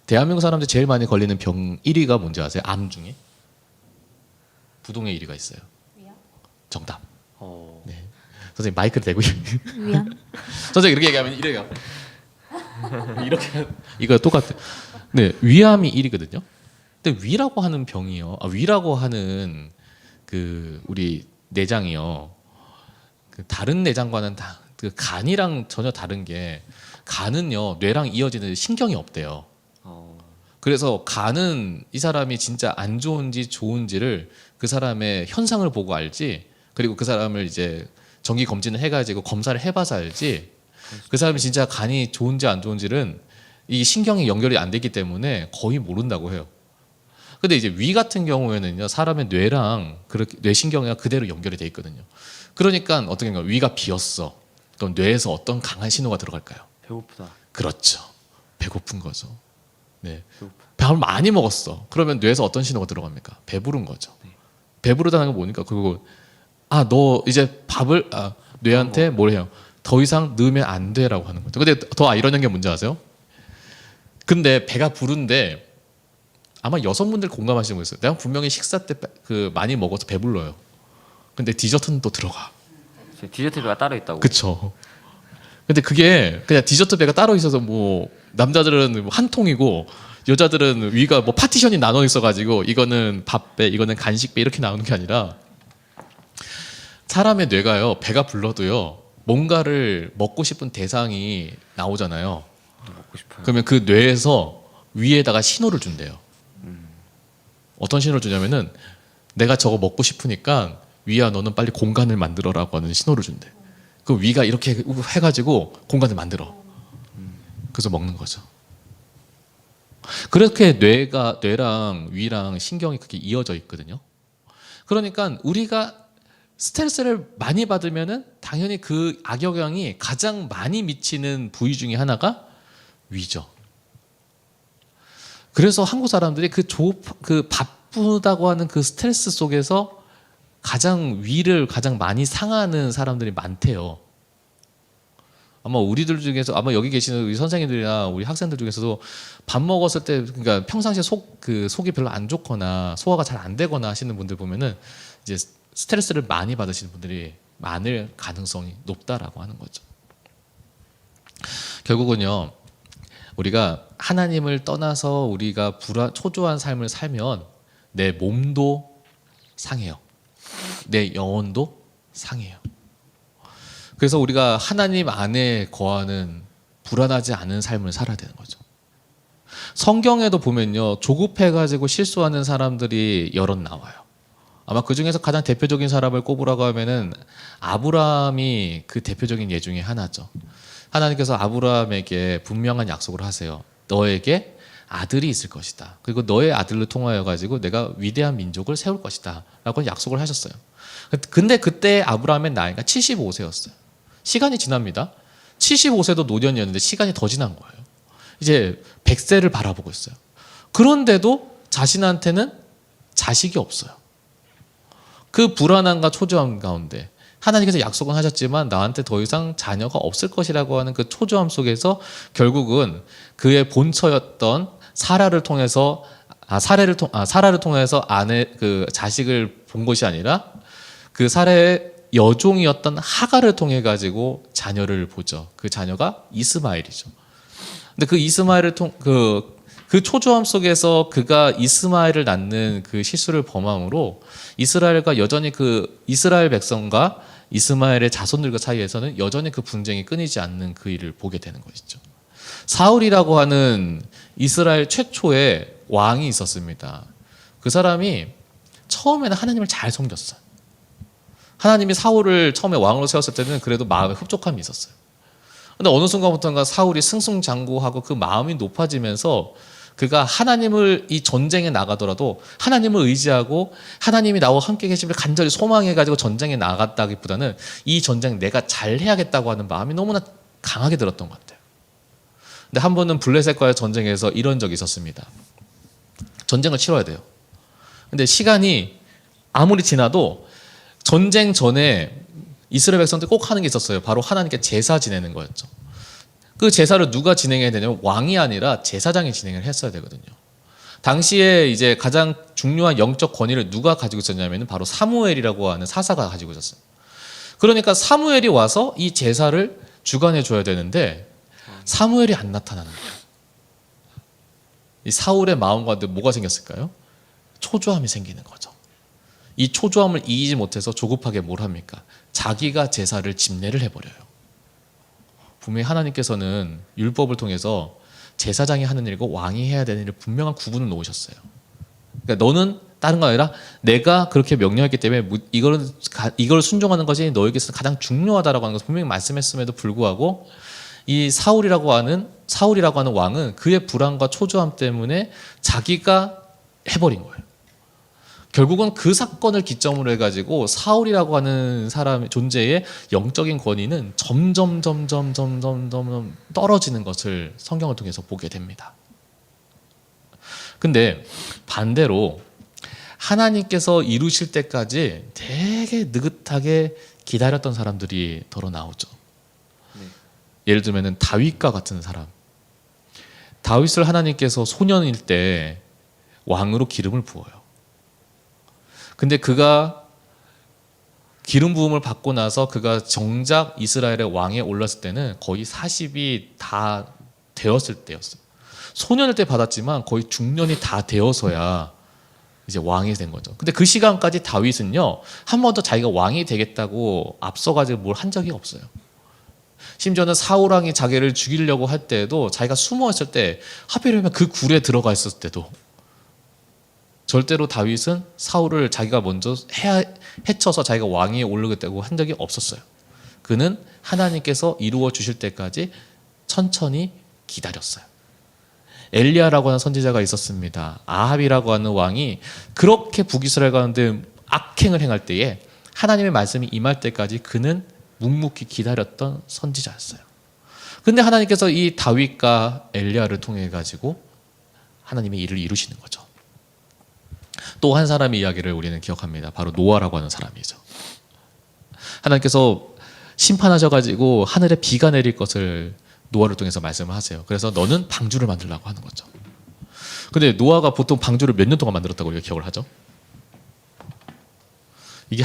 대한민국 사람들이 제일 많이 걸리는 병 1위가 뭔지 아세요? 암 중에? 부동의 1위가 있어요. 정답. 네. 선생님 마이크를 대고 위암. 선생님 이렇게 얘기하면 이래요. 이렇게 이거 똑같아. 네, 위암이 1위거든요. 근데 위라고 하는 병이요. 위라고 하는 그 우리 내장이요. 그 다른 내장과는 그 간이랑 전혀 다른 게, 간은요 뇌랑 이어지는 신경이 없대요. 그래서 간은 이 사람이 진짜 안 좋은지 좋은지를 그 사람의 현상을 보고 알지, 그리고 그 사람을 이제 정기 검진을 해가지고 검사를 해봐서 알지, 그 사람이 진짜 간이 좋은지 안 좋은지는 이 신경이 연결이 안 되기 때문에 거의 모른다고 해요. 근데 이제 위 같은 경우에는요, 사람의 뇌랑 그렇게 뇌신경이랑 그대로 연결이 돼 있거든요. 그러니까 어떻게 보면 위가 비었어. 그럼 뇌에서 어떤 강한 신호가 들어갈까요? 배고프다. 그렇죠. 배고픈 거죠. 네. 배고파. 밥을 많이 먹었어. 그러면 뇌에서 어떤 신호가 들어갑니까? 배부른 거죠. 배부르다는 건 뭐니까? 그리고 너 이제 밥을 뇌한테 뭘 해요? 더 이상 넣으면 안 돼라고 하는 거죠. 근데 더 아이러니한 게 뭔지 아세요? 근데 배가 부른데 아마 여성분들 공감하시는 거 있어요. 내가 분명히 식사 때 많이 먹어서 배불러요. 근데 디저트는 또 들어가. 디저트가 따로 있다고. 그쵸. 근데 그게 그냥 디저트 배가 따로 있어서 뭐 남자들은 한 통이고 여자들은 위가 뭐 파티션이 나눠 있어가지고 이거는 밥배, 이거는 간식배 이렇게 나오는 게 아니라 사람의 뇌가요, 배가 불러도요 뭔가를 먹고 싶은 대상이 나오잖아요. 먹고 싶어요. 그러면 그 뇌에서 위에다가 신호를 준대요. 어떤 신호를 주냐면은 내가 저거 먹고 싶으니까 위야 너는 빨리 공간을 만들어라고 하는 신호를 준대. 그 위가 이렇게 해가지고 공간을 만들어. 그래서 먹는 거죠. 그렇게 뇌랑 위랑 신경이 그렇게 이어져 있거든요. 그러니까 우리가 스트레스를 많이 받으면은 당연히 그 악영향이 가장 많이 미치는 부위 중에 하나가 위죠. 그래서 한국 사람들이 그 바쁘다고 하는 그 스트레스 속에서 위를 가장 많이 상하는 사람들이 많대요. 아마 우리들 중에서 아마 여기 계시는 우리 선생님들이나 우리 학생들 중에서도 밥 먹었을 때 그러니까 평상시에 속이 별로 안 좋거나 소화가 잘 안 되거나 하시는 분들 보면은 이제 스트레스를 많이 받으시는 분들이 많을 가능성이 높다라고 하는 거죠. 결국은요, 우리가 하나님을 떠나서 우리가 초조한 삶을 살면 내 몸도 상해요. 내 영혼도 상해요. 그래서 우리가 하나님 안에 거하는 불안하지 않은 삶을 살아야 되는 거죠. 성경에도 보면요, 조급해가지고 실수하는 사람들이 여럿 나와요. 아마 그 중에서 가장 대표적인 사람을 꼽으라고 하면은 아브라함이 그 대표적인 예 중에 하나죠. 하나님께서 아브라함에게 분명한 약속을 하세요. 너에게 아들이 있을 것이다. 그리고 너의 아들을 통하여 가지고 내가 위대한 민족을 세울 것이다. 라고 약속을 하셨어요. 근데 그때 아브라함의 나이가 75세였어요. 시간이 지납니다. 75세도 노년이었는데 시간이 더 지난 거예요. 이제 100세를 바라보고 있어요. 그런데도 자신한테는 자식이 없어요. 그 불안함과 초조함 가운데 하나님께서 약속은 하셨지만 나한테 더 이상 자녀가 없을 것이라고 하는 그 초조함 속에서 결국은 그의 본처였던 사라를 통해서 그 자식을 본 것이 아니라 그 사라의 여종이었던 하갈을 통해 가지고 자녀를 보죠. 그 자녀가 이스마엘이죠. 근데 그 이스마엘을 그 초조함 속에서 그가 이스마엘을 낳는 그 실수를 범함으로 이스라엘과 여전히 그 이스라엘 백성과 이스마엘의 자손들과 사이에서는 여전히 그 분쟁이 끊이지 않는 그 일을 보게 되는 것이죠. 사울이라고 하는 이스라엘 최초의 왕이 있었습니다. 그 사람이 처음에는 하나님을 잘 섬겼어요. 하나님이 사울을 처음에 왕으로 세웠을 때는 그래도 마음에 흡족함이 있었어요. 근데 어느 순간부터인가 사울이 승승장구하고 그 마음이 높아지면서 그가 하나님을 이 전쟁에 나가더라도 하나님을 의지하고 하나님이 나와 함께 계심을 간절히 소망해가지고 전쟁에 나갔다기보다는 이 전쟁 내가 잘 해야겠다고 하는 마음이 너무나 강하게 들었던 것 같아요. 근데 한 번은 블레셋과의 전쟁에서 이런 적이 있었습니다. 전쟁을 치러야 돼요. 근데 시간이 아무리 지나도 전쟁 전에 이스라엘 백성들 꼭 하는 게 있었어요. 바로 하나님께 제사 지내는 거였죠. 그 제사를 누가 진행해야 되냐면 왕이 아니라 제사장이 진행을 했어야 되거든요. 당시에 이제 가장 중요한 영적 권위를 누가 가지고 있었냐면 바로 사무엘이라고 하는 사사가 가지고 있었어요. 그러니까 사무엘이 와서 이 제사를 주관해 줘야 되는데 사무엘이 안 나타나는 거예요. 이 사울의 마음 가운데 뭐가 생겼을까요? 초조함이 생기는 거죠. 이 초조함을 이기지 못해서 조급하게 뭘 합니까? 자기가 제사를 집례를 해버려요. 분명히 하나님께서는 율법을 통해서 제사장이 하는 일과 왕이 해야 되는 일을 분명한 구분을 놓으셨어요. 그러니까 너는 다른 거 아니라 내가 그렇게 명령했기 때문에 이걸 순종하는 것이 너에게서 가장 중요하다라고 하는 것을 분명히 말씀했음에도 불구하고 이 사울이라고 하는 왕은 그의 불안과 초조함 때문에 자기가 해버린 거예요. 결국은 그 사건을 기점으로 해가지고 사울이라고 하는 사람의 존재의 영적인 권위는 점점 떨어지는 것을 성경을 통해서 보게 됩니다. 근데 반대로 하나님께서 이루실 때까지 되게 느긋하게 기다렸던 사람들이 더러 나오죠. 예를 들면 다윗과 같은 사람. 다윗을 하나님께서 소년일 때 왕으로 기름을 부어요. 근데 그가 기름 부음을 받고 나서 그가 정작 이스라엘의 왕에 올랐을 때는 거의 40이 다 되었을 때였어요. 소년일 때 받았지만 거의 중년이 다 되어서야 이제 왕이 된 거죠. 근데 그 시간까지 다윗은요, 한 번도 자기가 왕이 되겠다고 앞서가지고 뭘 한 적이 없어요. 심지어는 사울 왕이 자기를 죽이려고 할 때에도 자기가 숨어 있을 때, 하필이면 그 굴에 들어가 있었을 때도 절대로 다윗은 사울을 자기가 먼저 해쳐서 자기가 왕위에 오르겠다고 한 적이 없었어요. 그는 하나님께서 이루어 주실 때까지 천천히 기다렸어요. 엘리야라고 하는 선지자가 있었습니다. 아합이라고 하는 왕이 그렇게 북이스라엘 가운데 악행을 행할 때에 하나님의 말씀이 임할 때까지 그는 묵묵히 기다렸던 선지자였어요. 근데 하나님께서 이 다윗과 엘리야를 통해 가지고 하나님의 일을 이루시는 거죠. 또 한 사람의 이야기를 우리는 기억합니다. 바로 노아라고 하는 사람이죠. 하나님께서 심판하셔가지고 하늘에 비가 내릴 것을 노아를 통해서 말씀을 하세요. 그래서 너는 방주를 만들라고 하는 거죠. 근데 노아가 보통 방주를 몇 년 동안 만들었다고 우리가 기억을 하죠? 이게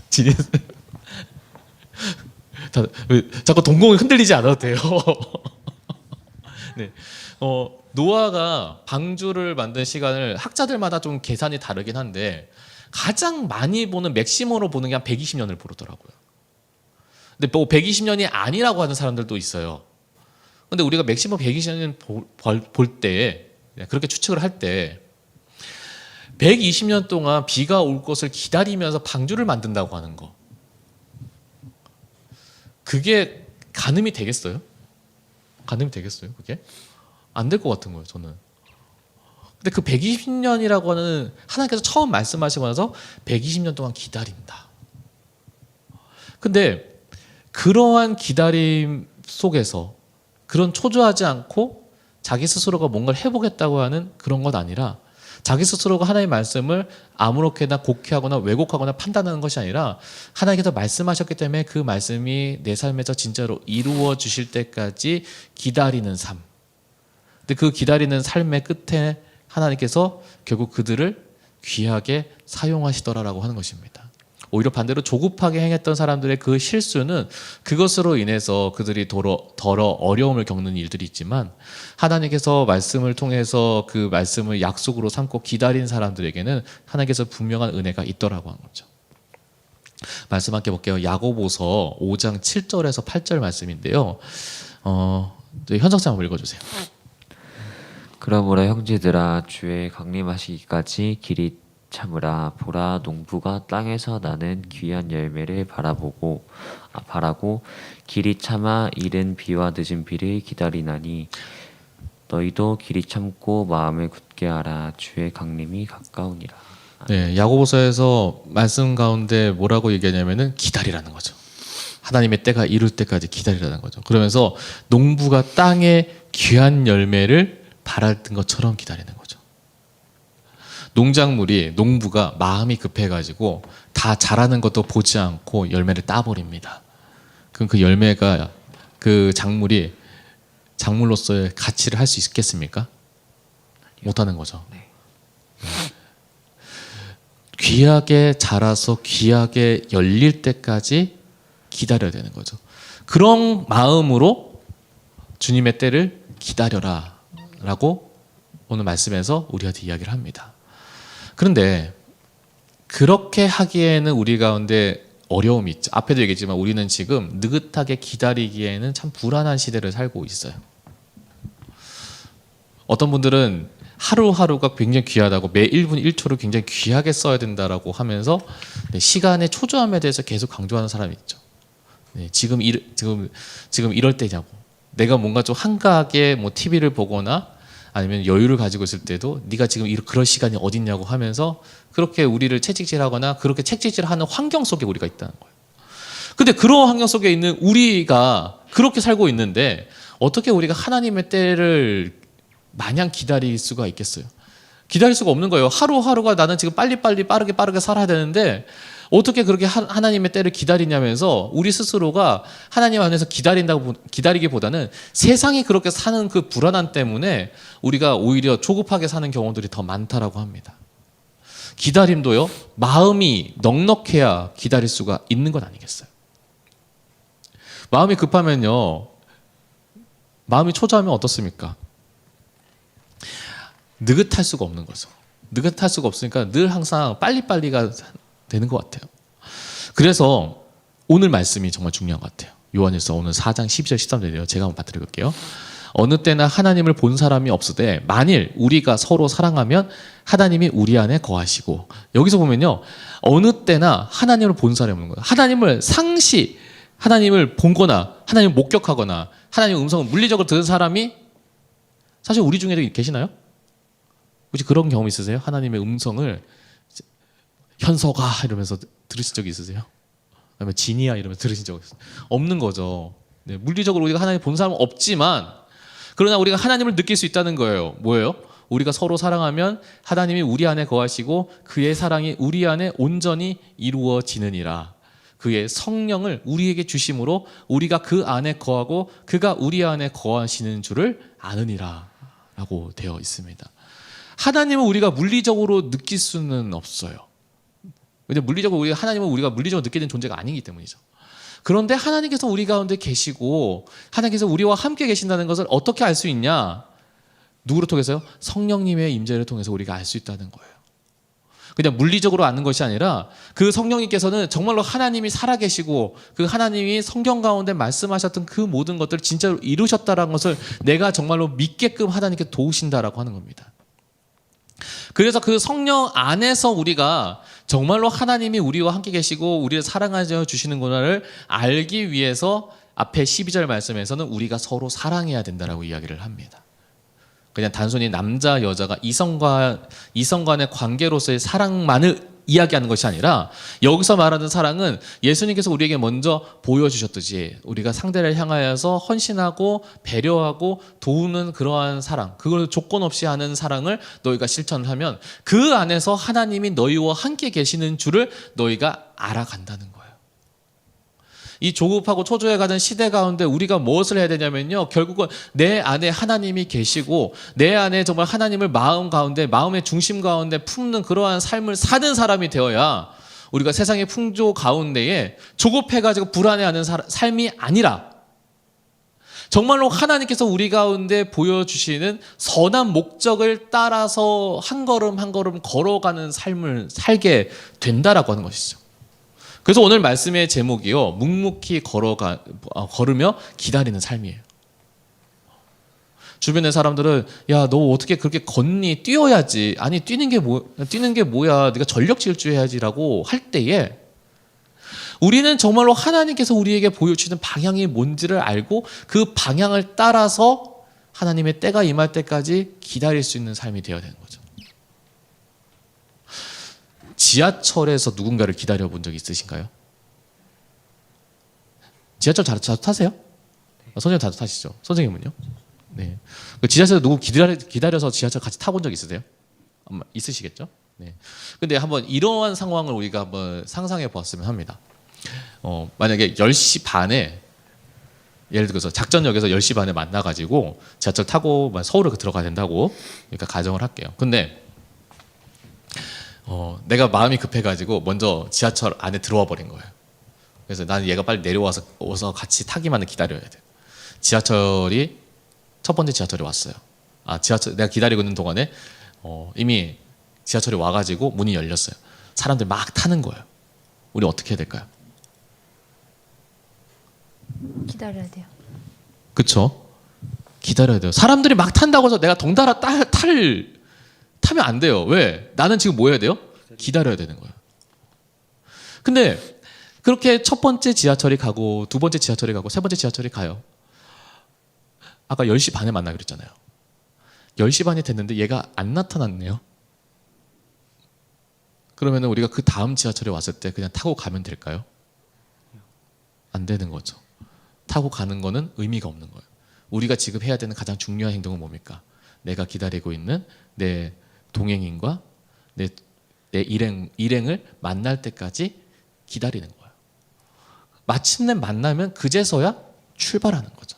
진짜 자꾸 동공이 흔들리지 않아도 돼요. 네. 노아가 방주를 만든 시간을 학자들마다 좀 계산이 다르긴 한데 가장 많이 보는 맥시멈으로 보는 게 한 120년을 보더라고요. 근데 뭐 120년이 아니라고 하는 사람들도 있어요. 근데 우리가 맥시멈 120년 볼 때, 그렇게 추측을 할 때 120년 동안 비가 올 것을 기다리면서 방주를 만든다고 하는 거, 그게 가늠이 되겠어요? 가늠이 되겠어요? 그게? 안 될 것 같은 거예요, 저는. 근데 그 120년이라고 하는, 하나님께서 처음 말씀하시고 나서 120년 동안 기다린다. 근데 그러한 기다림 속에서 그런 초조하지 않고 자기 스스로가 뭔가를 해보겠다고 하는 그런 것 아니라, 자기 스스로가 하나님의 말씀을 아무렇게나 곡해하거나 왜곡하거나 판단하는 것이 아니라 하나님께서 말씀하셨기 때문에 그 말씀이 내 삶에서 진짜로 이루어 주실 때까지 기다리는 삶. 근데 그 기다리는 삶의 끝에 하나님께서 결국 그들을 귀하게 사용하시더라라고 하는 것입니다. 오히려 반대로 조급하게 행했던 사람들의 그 실수는 그것으로 인해서 그들이 더러 어려움을 겪는 일들이 있지만, 하나님께서 말씀을 통해서 그 말씀을 약속으로 삼고 기다린 사람들에게는 하나님께서 분명한 은혜가 있더라고 하는 거죠. 말씀 함께 볼게요. 야고보서 5장 7절에서 8절 말씀인데요. 현석사 한번 읽어주세요. 그러므로 형제들아, 주의 강림하시기까지 길이 참으라. 보라, 농부가 땅에서 나는 귀한 열매를 바라고 길이 참아 이른 비와 늦은 비를 기다리나니 너희도 길이 참고 마음을 굳게 하라. 주의 강림이 가까우니라. 네, 야고보서에서 말씀 가운데 뭐라고 얘기하냐면은 기다리라는 거죠. 하나님의 때가 이룰 때까지 기다리라는 거죠. 그러면서 농부가 땅에 귀한 열매를 바랐던 것처럼 기다리는 거죠. 농부가 마음이 급해가지고 다 자라는 것도 보지 않고 열매를 따버립니다. 그럼 그 열매가, 그 작물이 작물로서의 가치를 할 수 있겠습니까? 못하는 거죠. 네. 귀하게 자라서 귀하게 열릴 때까지 기다려야 되는 거죠. 그런 마음으로 주님의 때를 기다려라 라고 오늘 말씀에서 우리한테 이야기를 합니다. 그런데 그렇게 하기에는 우리 가운데 어려움이 있죠. 앞에도 얘기했지만 우리는 지금 느긋하게 기다리기에는 참 불안한 시대를 살고 있어요. 어떤 분들은 하루하루가 굉장히 귀하다고, 매 1분 1초를 굉장히 귀하게 써야 된다라고 하면서 시간의 초조함에 대해서 계속 강조하는 사람이 있죠. 지금 이럴 때냐고. 내가 뭔가 좀 한가하게 뭐 TV를 보거나 아니면 여유를 가지고 있을 때도 네가 지금 그럴 시간이 어딨냐고 하면서 그렇게 우리를 채찍질하거나 그렇게 채찍질하는 환경 속에 우리가 있다는 거예요. 근데 그런 환경 속에 있는 우리가 그렇게 살고 있는데 어떻게 우리가 하나님의 때를 마냥 기다릴 수가 있겠어요? 기다릴 수가 없는 거예요. 하루하루가 나는 지금 빨리빨리 빠르게 살아야 되는데 어떻게 그렇게 하나님의 때를 기다리냐면서 우리 스스로가 하나님 안에서 기다리기보다는 세상이 그렇게 사는 그 불안함 때문에 우리가 오히려 조급하게 사는 경우들이 더 많다라고 합니다. 기다림도요, 마음이 넉넉해야 기다릴 수가 있는 건 아니겠어요? 마음이 급하면요, 마음이 초조하면 어떻습니까? 느긋할 수가 없는 거죠. 느긋할 수가 없으니까 늘 항상 빨리빨리가 되는 것 같아요. 그래서 오늘 말씀이 정말 중요한 것 같아요. 요한일서 오늘 4장 12절 13절이에요. 제가 한번 받들어볼게요. 어느 때나 하나님을 본 사람이 없으되 만일 우리가 서로 사랑하면 하나님이 우리 안에 거하시고, 여기서 보면요, 어느 때나 하나님을 본 사람이 없는 거예요. 하나님을 상시, 하나님을 본거나 하나님을 목격하거나 하나님의 음성을 물리적으로 들은 사람이 사실 우리 중에도 계시나요? 혹시 그런 경험 있으세요? 하나님의 음성을 현서가 이러면서 들으신 적이 있으세요? 아니면 진이야 이러면서 들으신 적 있어요? 없는 거죠. 네, 물리적으로 우리가 하나님 본 사람은 없지만, 그러나 우리가 하나님을 느낄 수 있다는 거예요. 뭐예요? 우리가 서로 사랑하면 하나님이 우리 안에 거하시고 그의 사랑이 우리 안에 온전히 이루어지느니라. 그의 성령을 우리에게 주심으로 우리가 그 안에 거하고 그가 우리 안에 거하시는 줄을 아느니라 라고 되어 있습니다. 하나님은 우리가 물리적으로 느낄 수는 없어요. 왜냐하면 물리적으로 하나님은 우리가 물리적으로 느끼는 존재가 아니기 때문이죠. 그런데 하나님께서 우리 가운데 계시고 하나님께서 우리와 함께 계신다는 것을 어떻게 알 수 있냐? 누구를 통해서요? 성령님의 임재를 통해서 우리가 알 수 있다는 거예요. 그냥 물리적으로 아는 것이 아니라 그 성령님께서는 정말로 하나님이 살아계시고 그 하나님이 성경 가운데 말씀하셨던 그 모든 것들을 진짜로 이루셨다는 것을 내가 정말로 믿게끔 하나님께 도우신다라고 하는 겁니다. 그래서 그 성령 안에서 우리가 정말로 하나님이 우리와 함께 계시고 우리를 사랑하여 주시는구나를 알기 위해서 앞에 12절 말씀에서는 우리가 서로 사랑해야 된다라고 이야기를 합니다. 그냥 단순히 남자 여자가 이성 간의 관계로서의 사랑만을 이야기하는 것이 아니라, 여기서 말하는 사랑은 예수님께서 우리에게 먼저 보여주셨듯이 우리가 상대를 향하여서 헌신하고 배려하고 도우는 그러한 사랑, 그걸 조건 없이 하는 사랑을 너희가 실천하면 그 안에서 하나님이 너희와 함께 계시는 줄을 너희가 알아간다는 거예요. 이 조급하고 초조해가는 시대 가운데 우리가 무엇을 해야 되냐면요, 결국은 내 안에 하나님이 계시고 내 안에 정말 하나님을 마음 가운데, 마음의 중심 가운데 품는 그러한 삶을 사는 사람이 되어야 우리가 세상의 풍조 가운데에 조급해가지고 불안해하는 삶이 아니라 정말로 하나님께서 우리 가운데 보여주시는 선한 목적을 따라서 한 걸음 한 걸음 걸어가는 삶을 살게 된다라고 하는 것이죠. 그래서 오늘 말씀의 제목이요, 묵묵히 걸으며 기다리는 삶이에요. 주변의 사람들은 야, 너 어떻게 그렇게 걷니? 뛰어야지. 아니, 뛰는 게 뭐야? 네가 전력 질주해야지라고 할 때에 우리는 정말로 하나님께서 우리에게 보여주시는 방향이 뭔지를 알고 그 방향을 따라서 하나님의 때가 임할 때까지 기다릴 수 있는 삶이 되어야 되는 거죠. 지하철에서 누군가를 기다려 본 적 있으신가요? 지하철 자주 타세요? 선생님 자주 타시죠? 선생님은요? 네. 지하철에서 누구 기다려서 지하철 같이 타본 적 있으세요? 아마 있으시겠죠? 네. 근데 한번 이러한 상황을 우리가 한번 상상해 보았으면 합니다. 만약에 10시 반에, 예를 들어서 작전역에서 10시 반에 만나가지고 지하철 타고 서울을 들어가야 된다고, 그러니까 가정을 할게요. 근데 내가 마음이 급해가지고 먼저 지하철 안에 들어와 버린 거예요. 그래서 나는 얘가 빨리 내려와서 같이 타기만을 기다려야 돼. 첫 번째 지하철이 왔어요. 내가 기다리고 있는 동안에 이미 지하철이 와가지고 문이 열렸어요. 사람들 막 타는 거예요. 우리 어떻게 해야 될까요? 기다려야 돼요. 그쵸? 기다려야 돼요. 사람들이 막 탄다고 해서 내가 덩달아 타면 안 돼요. 왜? 나는 지금 뭐 해야 돼요? 기다려야 되는 거예요. 근데 그렇게 첫 번째 지하철이 가고 두 번째 지하철이 가고 세 번째 지하철이 가요. 아까 10시 반에 만나기로 했잖아요. 10시 반이 됐는데 얘가 안 나타났네요. 그러면 우리가 그 다음 지하철에 왔을 때 그냥 타고 가면 될까요? 안 되는 거죠. 타고 가는 거는 의미가 없는 거예요. 우리가 지금 해야 되는 가장 중요한 행동은 뭡니까? 내가 기다리고 있는 내 동행인과 내 일행을 만날 때까지 기다리는 거예요. 마침내 만나면 그제서야 출발하는 거죠.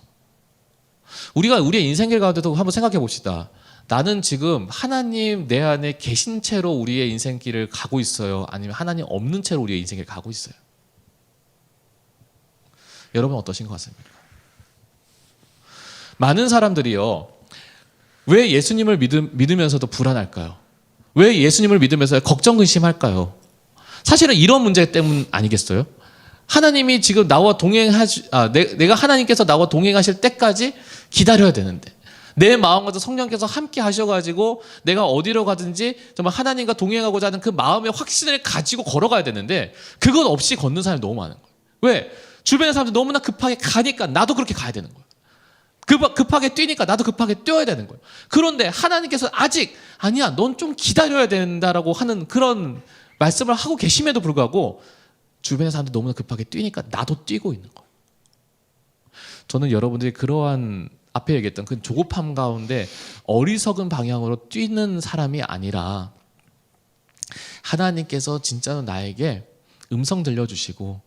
우리가 우리의 인생길 가운데도 한번 생각해 봅시다. 나는 지금 하나님 내 안에 계신 채로 우리의 인생길을 가고 있어요? 아니면 하나님 없는 채로 우리의 인생길을 가고 있어요? 여러분 어떠신 것 같습니까? 많은 사람들이요, 왜 예수님을 믿으면서도 불안할까요? 왜 예수님을 믿으면서 걱정 근심할까요? 사실은 이런 문제 때문 아니겠어요? 하나님이 지금 나와 내가 하나님께서 나와 동행하실 때까지 기다려야 되는데, 내 마음과도 성령께서 함께 하셔가지고 내가 어디로 가든지 정말 하나님과 동행하고자 하는 그 마음의 확신을 가지고 걸어가야 되는데, 그것 없이 걷는 사람이 너무 많은 거예요. 왜? 주변의 사람들이 너무나 급하게 가니까 나도 그렇게 가야 되는 거예요. 급하게 뛰니까 나도 급하게 뛰어야 되는 거예요. 그런데 하나님께서 아직 아니야, 넌 좀 기다려야 된다라고 하는 그런 말씀을 하고 계심에도 불구하고 주변의 사람들이 너무나 급하게 뛰니까 나도 뛰고 있는 거예요. 저는 여러분들이 그러한 앞에 얘기했던 그 조급함 가운데 어리석은 방향으로 뛰는 사람이 아니라, 하나님께서 진짜로 나에게 음성 들려주시고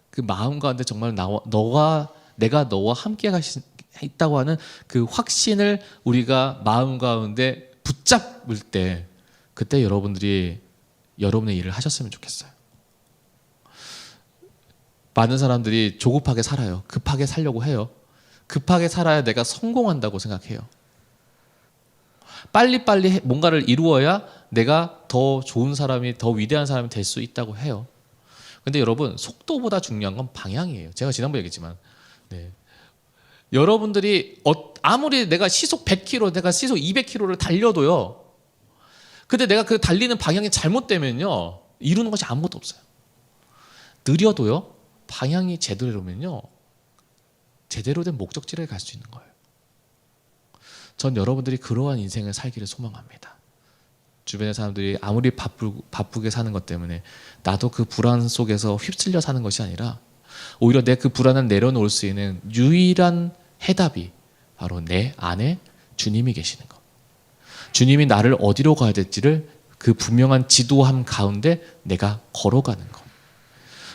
그 마음 가운데 정말 내가 너와 함께 있다고 하는 그 확신을 우리가 마음 가운데 붙잡을 때, 그때 여러분들이 여러분의 일을 하셨으면 좋겠어요. 많은 사람들이 조급하게 살아요. 급하게 살려고 해요. 급하게 살아야 내가 성공한다고 생각해요. 빨리빨리 뭔가를 이루어야 내가 더 좋은 사람이, 더 위대한 사람이 될 수 있다고 해요. 근데 여러분, 속도보다 중요한 건 방향이에요. 제가 지난번에 얘기했지만, 네. 여러분들이 아무리 내가 시속 100km, 내가 시속 200km를 달려도요, 근데 내가 그 달리는 방향이 잘못되면요, 이루는 것이 아무것도 없어요. 느려도요, 방향이 제대로면요, 제대로 된 목적지를 갈 수 있는 거예요. 전 여러분들이 그러한 인생을 살기를 소망합니다. 주변의 사람들이 아무리 바쁘게 사는 것 때문에 나도 그 불안 속에서 휩쓸려 사는 것이 아니라, 오히려 내 그 불안을 내려놓을 수 있는 유일한 해답이 바로 내 안에 주님이 계시는 것. 주님이 나를 어디로 가야 될지를 그 분명한 지도함 가운데 내가 걸어가는 것.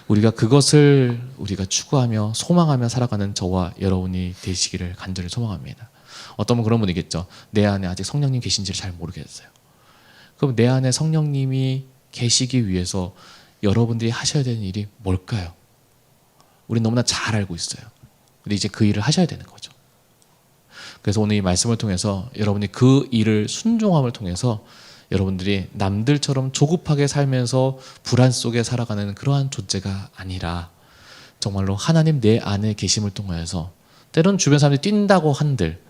우리가 그것을 우리가 추구하며 소망하며 살아가는 저와 여러분이 되시기를 간절히 소망합니다. 어떤 분 그런 분이겠죠. 내 안에 아직 성령님 계신지를 잘 모르겠어요. 그럼 내 안에 성령님이 계시기 위해서 여러분들이 하셔야 되는 일이 뭘까요? 우린 너무나 잘 알고 있어요. 근데 이제 그 일을 하셔야 되는 거죠. 그래서 오늘 이 말씀을 통해서 여러분이 그 일을 순종함을 통해서 여러분들이 남들처럼 조급하게 살면서 불안 속에 살아가는 그러한 존재가 아니라, 정말로 하나님 내 안에 계심을 통하여서, 때론 주변 사람들이 뛴다고 한들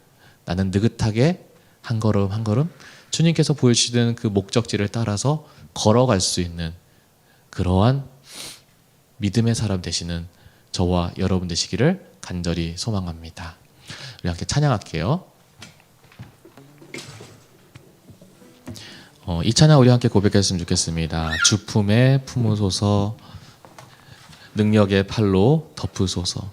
나는 느긋하게 한 걸음 한 걸음 주님께서 보여주시는 그 목적지를 따라서 걸어갈 수 있는 그러한 믿음의 사람 되시는 저와 여러분 되시기를 간절히 소망합니다. 우리 함께 찬양할게요. 이 찬양 우리 함께 고백했으면 좋겠습니다. 주 품에 품으소서, 능력의 팔로 덮으소서.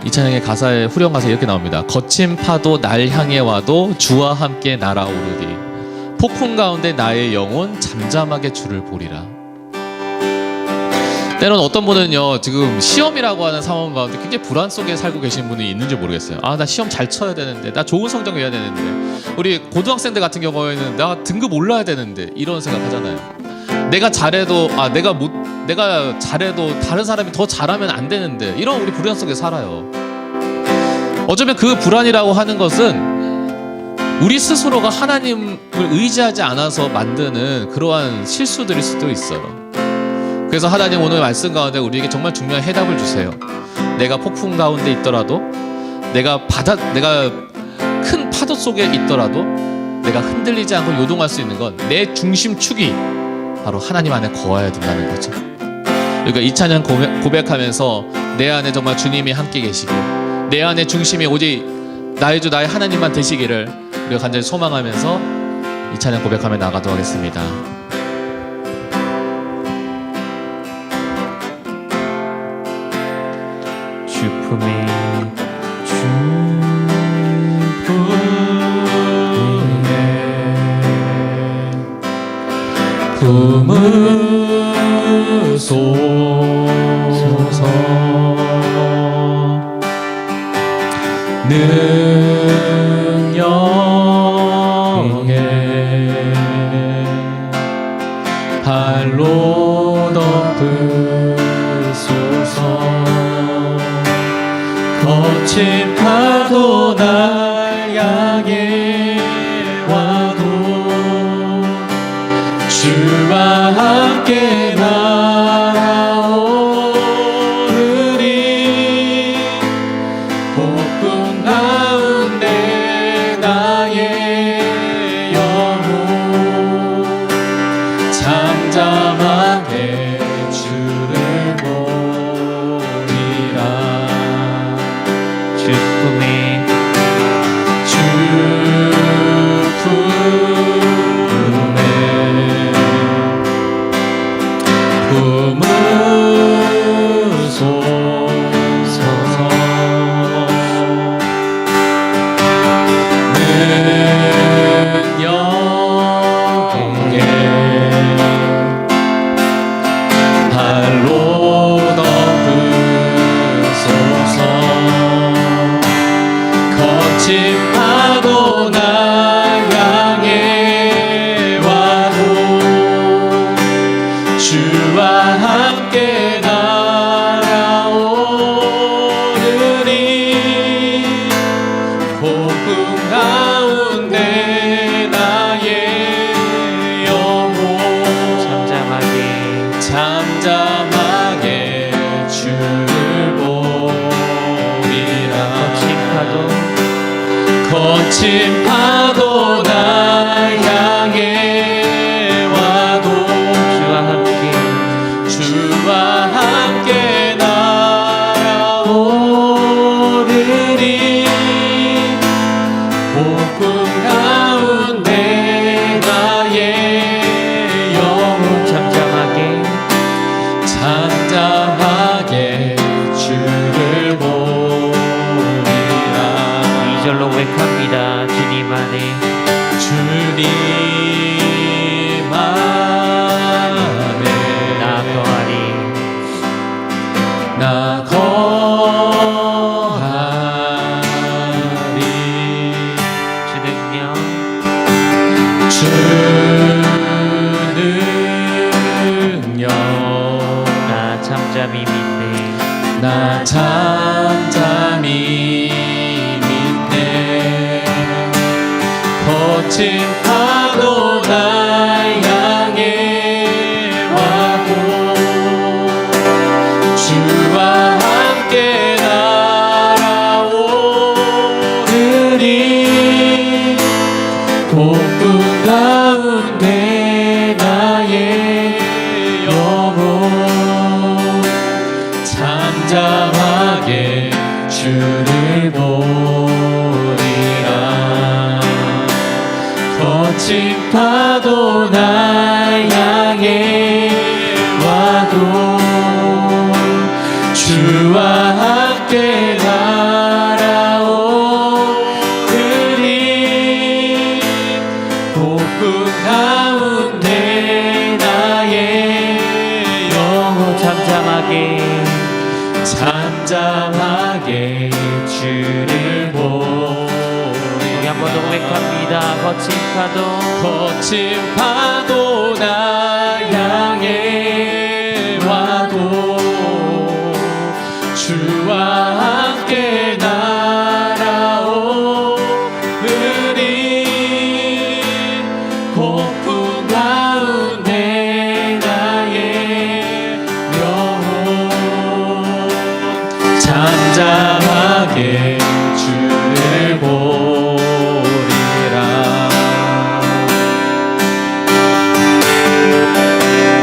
이 찬양의 가사에, 후렴 가사에 이렇게 나옵니다. 거친 파도 날 향해 와도 주와 함께 날아오르리, 폭풍 가운데 나의 영혼 잠잠하게 주를 보리라. 때론 어떤 분은요, 지금 시험이라고 하는 상황 가운데 굉장히 불안 속에 살고 계신 분이 있는지 모르겠어요. 나 시험 잘 쳐야 되는데, 나 좋은 성적 해야 되는데, 우리 고등학생들 같은 경우에는 나 등급 올라야 되는데, 이런 생각 하잖아요. 내가 잘해도 다른 사람이 더 잘하면 안 되는데, 이런 우리 불안 속에 살아요. 어쩌면 그 불안이라고 하는 것은 우리 스스로가 하나님을 의지하지 않아서 만드는 그러한 실수들일 수도 있어요. 그래서 하나님 오늘 말씀 가운데 우리에게 정말 중요한 해답을 주세요. 내가 폭풍 가운데 있더라도, 내가 큰 파도 속에 있더라도 내가 흔들리지 않고 요동할 수 있는 건 내 중심축이 바로 하나님 안에 거해야 된다는 거죠. 그러니까 이 찬양 고백하면서 내 안에 정말 주님이 함께 계시고, 내 안에 중심이 오직 나의 주 나의 하나님만 되시기를 우리가 간절히 소망하면서 이 찬양 고백하며 나가도록 하겠습니다. 주품에 품으소서, 능력 거친 파도 날 향해 와도 주와 함께 날아오르리. 폭풍 가운데 나의 영혼 잠잠하게 주를 보리라. 주품에 품으소서. 는 영에 발로 덮으소서. 거친 파도 날 향해 와도 주와 함께 날아오르리. 폭풍 가운데 나의 영혼 잠잠하게 주를 보리라. 거친 파도 날 향해 와도 주와 함께 날아오르리. 폭풍 가운데 나의 영혼 잠잠하게 주를 보리라. 2절로 고백합니다. 주님 안에 주님 안에 나 거하리. 나 거하리. 주 능력 나 잠잠히 믿네. 나 잠잠히 믿네. 거친 파도 날 향해 와도 주와 함께 날아오르리. 폭풍 가운데 나의 영혼 잠잠하게 주를 보리라. 거친 파도 날 향해 와도 주와 함께 날아오르리. 폭풍 가운데 나의 영혼 잠잠하게 주를 보리라. 우리 한 번 더 고백합니다. 거친 파도 날 향해 와도 주와 함께 날아오르리. 폭풍 가운데 나의 영혼 잠잠하게 주를 보리라.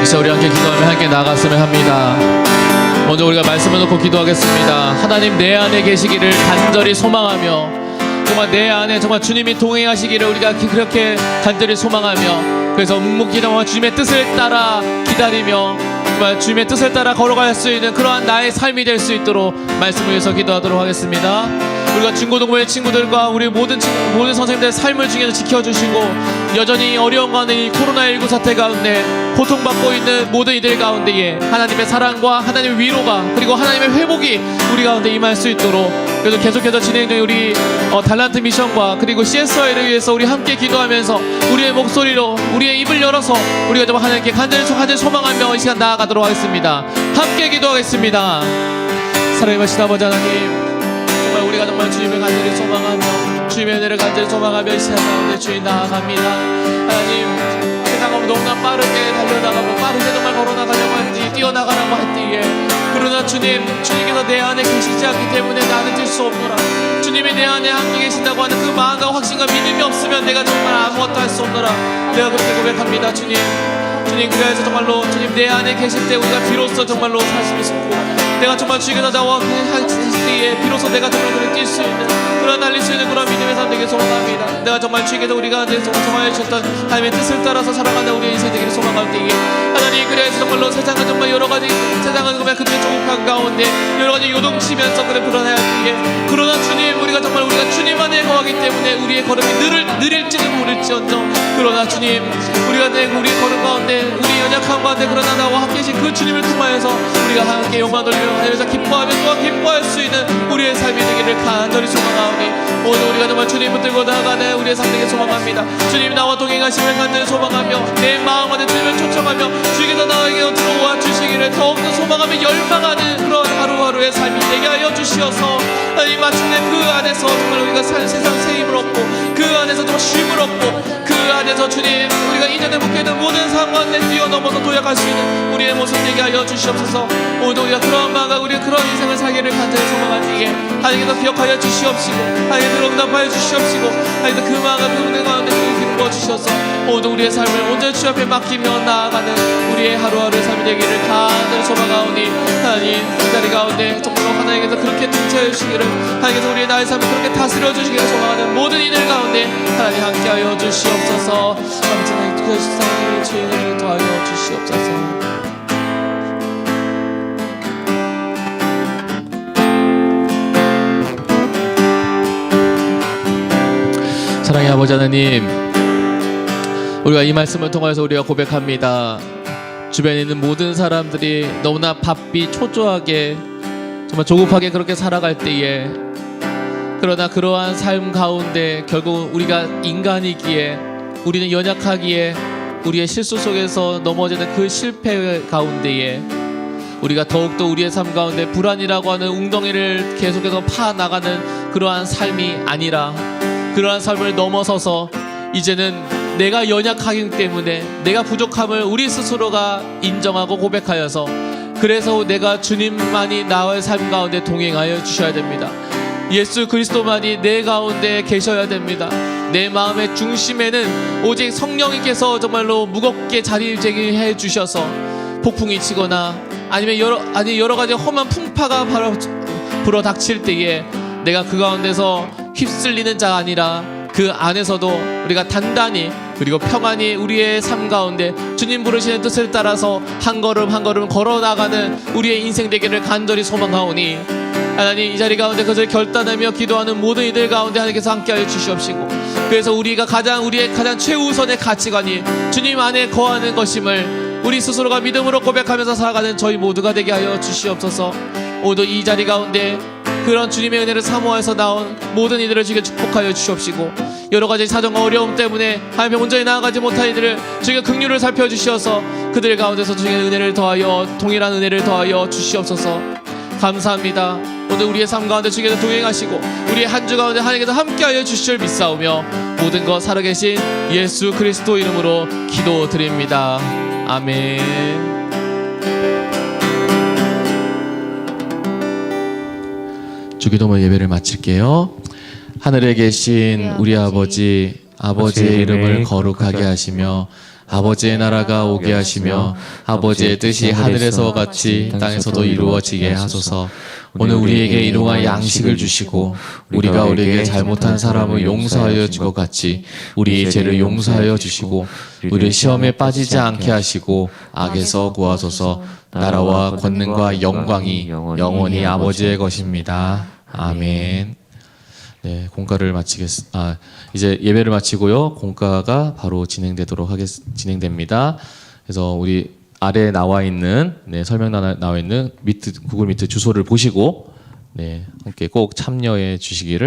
이제 우리 함께 기도하며 함께 나갔으면 합니다. 먼저 우리가 말씀을 놓고 기도하겠습니다. 하나님 내 안에 계시기를 간절히 소망하며 정말 내 안에 정말 주님이 동행하시기를 우리가 그렇게 간절히 소망하며 그래서 묵묵히 정말 주님의 뜻을 따라 기다리며 정말 주님의 뜻을 따라 걸어갈 수 있는 그러한 나의 삶이 될 수 있도록 말씀을 위해서 기도하도록 하겠습니다. 우리가 중고등부의 친구들과 우리 모든 선생님들의 삶을 중에서 지켜주시고 여전히 어려운 가운데 이 코로나19 사태 가운데 고통받고 있는 모든 이들 가운데에 하나님의 사랑과 하나님의 위로가 그리고 하나님의 회복이 우리 가운데 임할 수 있도록 그래서 계속해서 진행된 우리 달란트 미션과 그리고 CSI를 위해서 우리 함께 기도하면서 우리의 목소리로 우리의 입을 열어서 우리가 좀 하나님께 간절히 소망하며 이 시간 나아가도록 하겠습니다. 함께 기도하겠습니다. 사랑의 하신 아버지 하나님, 정말 주님을 간절히 소망하며 주님의 은혜를 간절히 소망하며 이 세상 가운데 주님 나아갑니다. 하나님 세상 가운데 너무나 빠르게 달려나가고 빠르게 정말 걸어나가려고 할 때, 뛰어나가려고 할 때에 그러나 주님께서 내 안에 계시지 않기 때문에 나는 뛸 수 없노라. 주님이 내 안에 함께 계신다고 하는 그 마음과 확신과 믿음이 없으면 내가 정말 아무것도 할 수 없노라. 내가 그렇게 고백합니다. 주님 그래서 정말로 주님 내 안에 계실 때 우리가 비로소 정말로 사심이 솟고 내가 정말 주님께서 나와 하실 때에 비로소 내가 정말 그를 뛸 수 있는 그런 달릴 수 있는 그런 믿음의 삶 되길 소망합니다. 내가 정말 주님께서 우리가 정하여 주셨던 하나님의 뜻을 따라서 살아가는 우리의 인생 되기를 소망할 때에 하나님 그래서 정말로 세상은 정말 여러 가지 세상은 정말 그들의 조급한 가운데 여러 가지 요동치면서 그를 불안해할 때에 그러나 주님 우리가 주님 안에 거하기 때문에 우리의 걸음이 느릴지는 모를지언정 그러나 주님 우리가 내 우리의 걸음 가운데 우리 연약함 가운데 그러나 나와 함께 계신 그 주님을 통하여서 우리가 함께 영광 돌리며 하늘에서 기뻐하며 또한 기뻐할 수 있는 우리의 삶이 되기를 간절히 소망하오니 오늘 우리가 정말 주님 붙들고 나아가는 우리의 삶 되기를 소망합니다. 주님 나와 동행하심을 간절히 소망하며 내 마음 안에 주님을 초청하며 주께서 나에게 들어와 주시기를 더욱더 소망하며 열망하는 그런 하루하루의 삶이 되게 하여 주시어서 하나님 마침내 그 안에서 정말 우리가 세상 새 힘을 얻고 그 안에서 정말 쉼을 얻고 그 안에서 주님 우리가 이전에 묶여있는 모든 상황에 뛰어넘어서 도약할 수 있는 우리의 모습 되게 하여 주시옵소서. 오늘도 우리가 그런 마음과 우리가 그런 인생을 살기를 간절히 소망하기에 하나님께서 기억하여 주시옵시고 하나님께서 응답하여 주시옵시고 하나님께서 그 마음과 그 은혜 가운데 기뻐 주셔서 오늘도 우리의 삶을 온전히 주 앞에 맡기며 나아가는 우리의 하루하루의 삶이 되기를 간절히 소망하오니 하나님 이 자리 가운데 정말로 하나님께서 그렇게 통치하여 주시기를 하나님께서 우리의 나의 삶을 그렇게 다스려 주시기를 소망하는 모든 이들 가운데 하나님 함께하여 주시옵소서. 언제나 그 세상의 죄를 더하여 주시옵소서. 사랑의 아버지 하나님 우리가 이 말씀을 통해서 우리가 고백합니다. 주변에 있는 모든 사람들이 너무나 바삐 초조하게 정말 조급하게 그렇게 살아갈 때에 그러나 그러한 삶 가운데 결국 우리가 인간이기에 우리는 연약하기에 우리의 실수 속에서 넘어지는 그 실패 가운데에 우리가 더욱더 우리의 삶 가운데 불안이라고 하는 웅덩이를 계속해서 파나가는 그러한 삶이 아니라 그러한 삶을 넘어서서 이제는 내가 연약하기 때문에 내가 부족함을 우리 스스로가 인정하고 고백하여서 그래서 내가 주님만이 나의 삶 가운데 동행하여 주셔야 됩니다. 예수 그리스도만이 내 가운데 계셔야 됩니다. 내 마음의 중심에는 오직 성령님께서 정말로 무겁게 자리매김해 주셔서 폭풍이 치거나 아니면 여러 가지 험한 풍파가 바로 불어 닥칠 때에 내가 그 가운데서 휩쓸리는 자가 아니라 그 안에서도 우리가 단단히 그리고 평안히 우리의 삶 가운데 주님 부르시는 뜻을 따라서 한 걸음 한 걸음 걸어나가는 우리의 인생 되기를 간절히 소망하오니 하나님 이 자리 가운데 그저 결단하며 기도하는 모든 이들 가운데 하나님께서 함께하여 주시옵시고 그래서 우리의 가장 최우선의 가치관이 주님 안에 거하는 것임을 우리 스스로가 믿음으로 고백하면서 살아가는 저희 모두가 되게 하여 주시옵소서. 오늘 이 자리 가운데 그런 주님의 은혜를 사모해서 나온 모든 이들을 주께 축복하여 주시옵시고 여러 가지 사정과 어려움 때문에 하나님 온전히 나아가지 못한 이들을 주께 긍휼을 살펴주시어서 그들 가운데서 주의 은혜를 더하여 동일한 은혜를 더하여 주시옵소서. 감사합니다. 오늘 우리의 삶 가운데 주께서 동행하시고 우리의 한 주 가운데 하나님께서 함께하여 주실 믿사오며 모든 것 살아계신 예수 그리스도 이름으로 기도드립니다. 아멘. 주기도문 예배를 마칠게요. 하늘에 계신 우리 아버지의 이름을 거룩하게 하시며 아버지의 나라가 오게 하시며 아버지의 뜻이 하늘에서와 같이 땅에서도 이루어지게 하소서. 오늘 우리에게 일용할 양식을 주시고 우리가 우리에게 잘못한 사람을 용서하여 준 것 같이 우리의 죄를 용서하여 주시고 우리 시험에 빠지지 않게 하시고 악에서 구하소서. 나라와 권능과 영광이 영원히 아버지의 것입니다. 아멘. 네, 공가를 이제 예배를 마치고요. 공가가 바로 진행됩니다. 그래서 우리 아래에 나와 있는 설명 나와 있는 구글 미트 주소를 보시고 함께 꼭 참여해 주시기를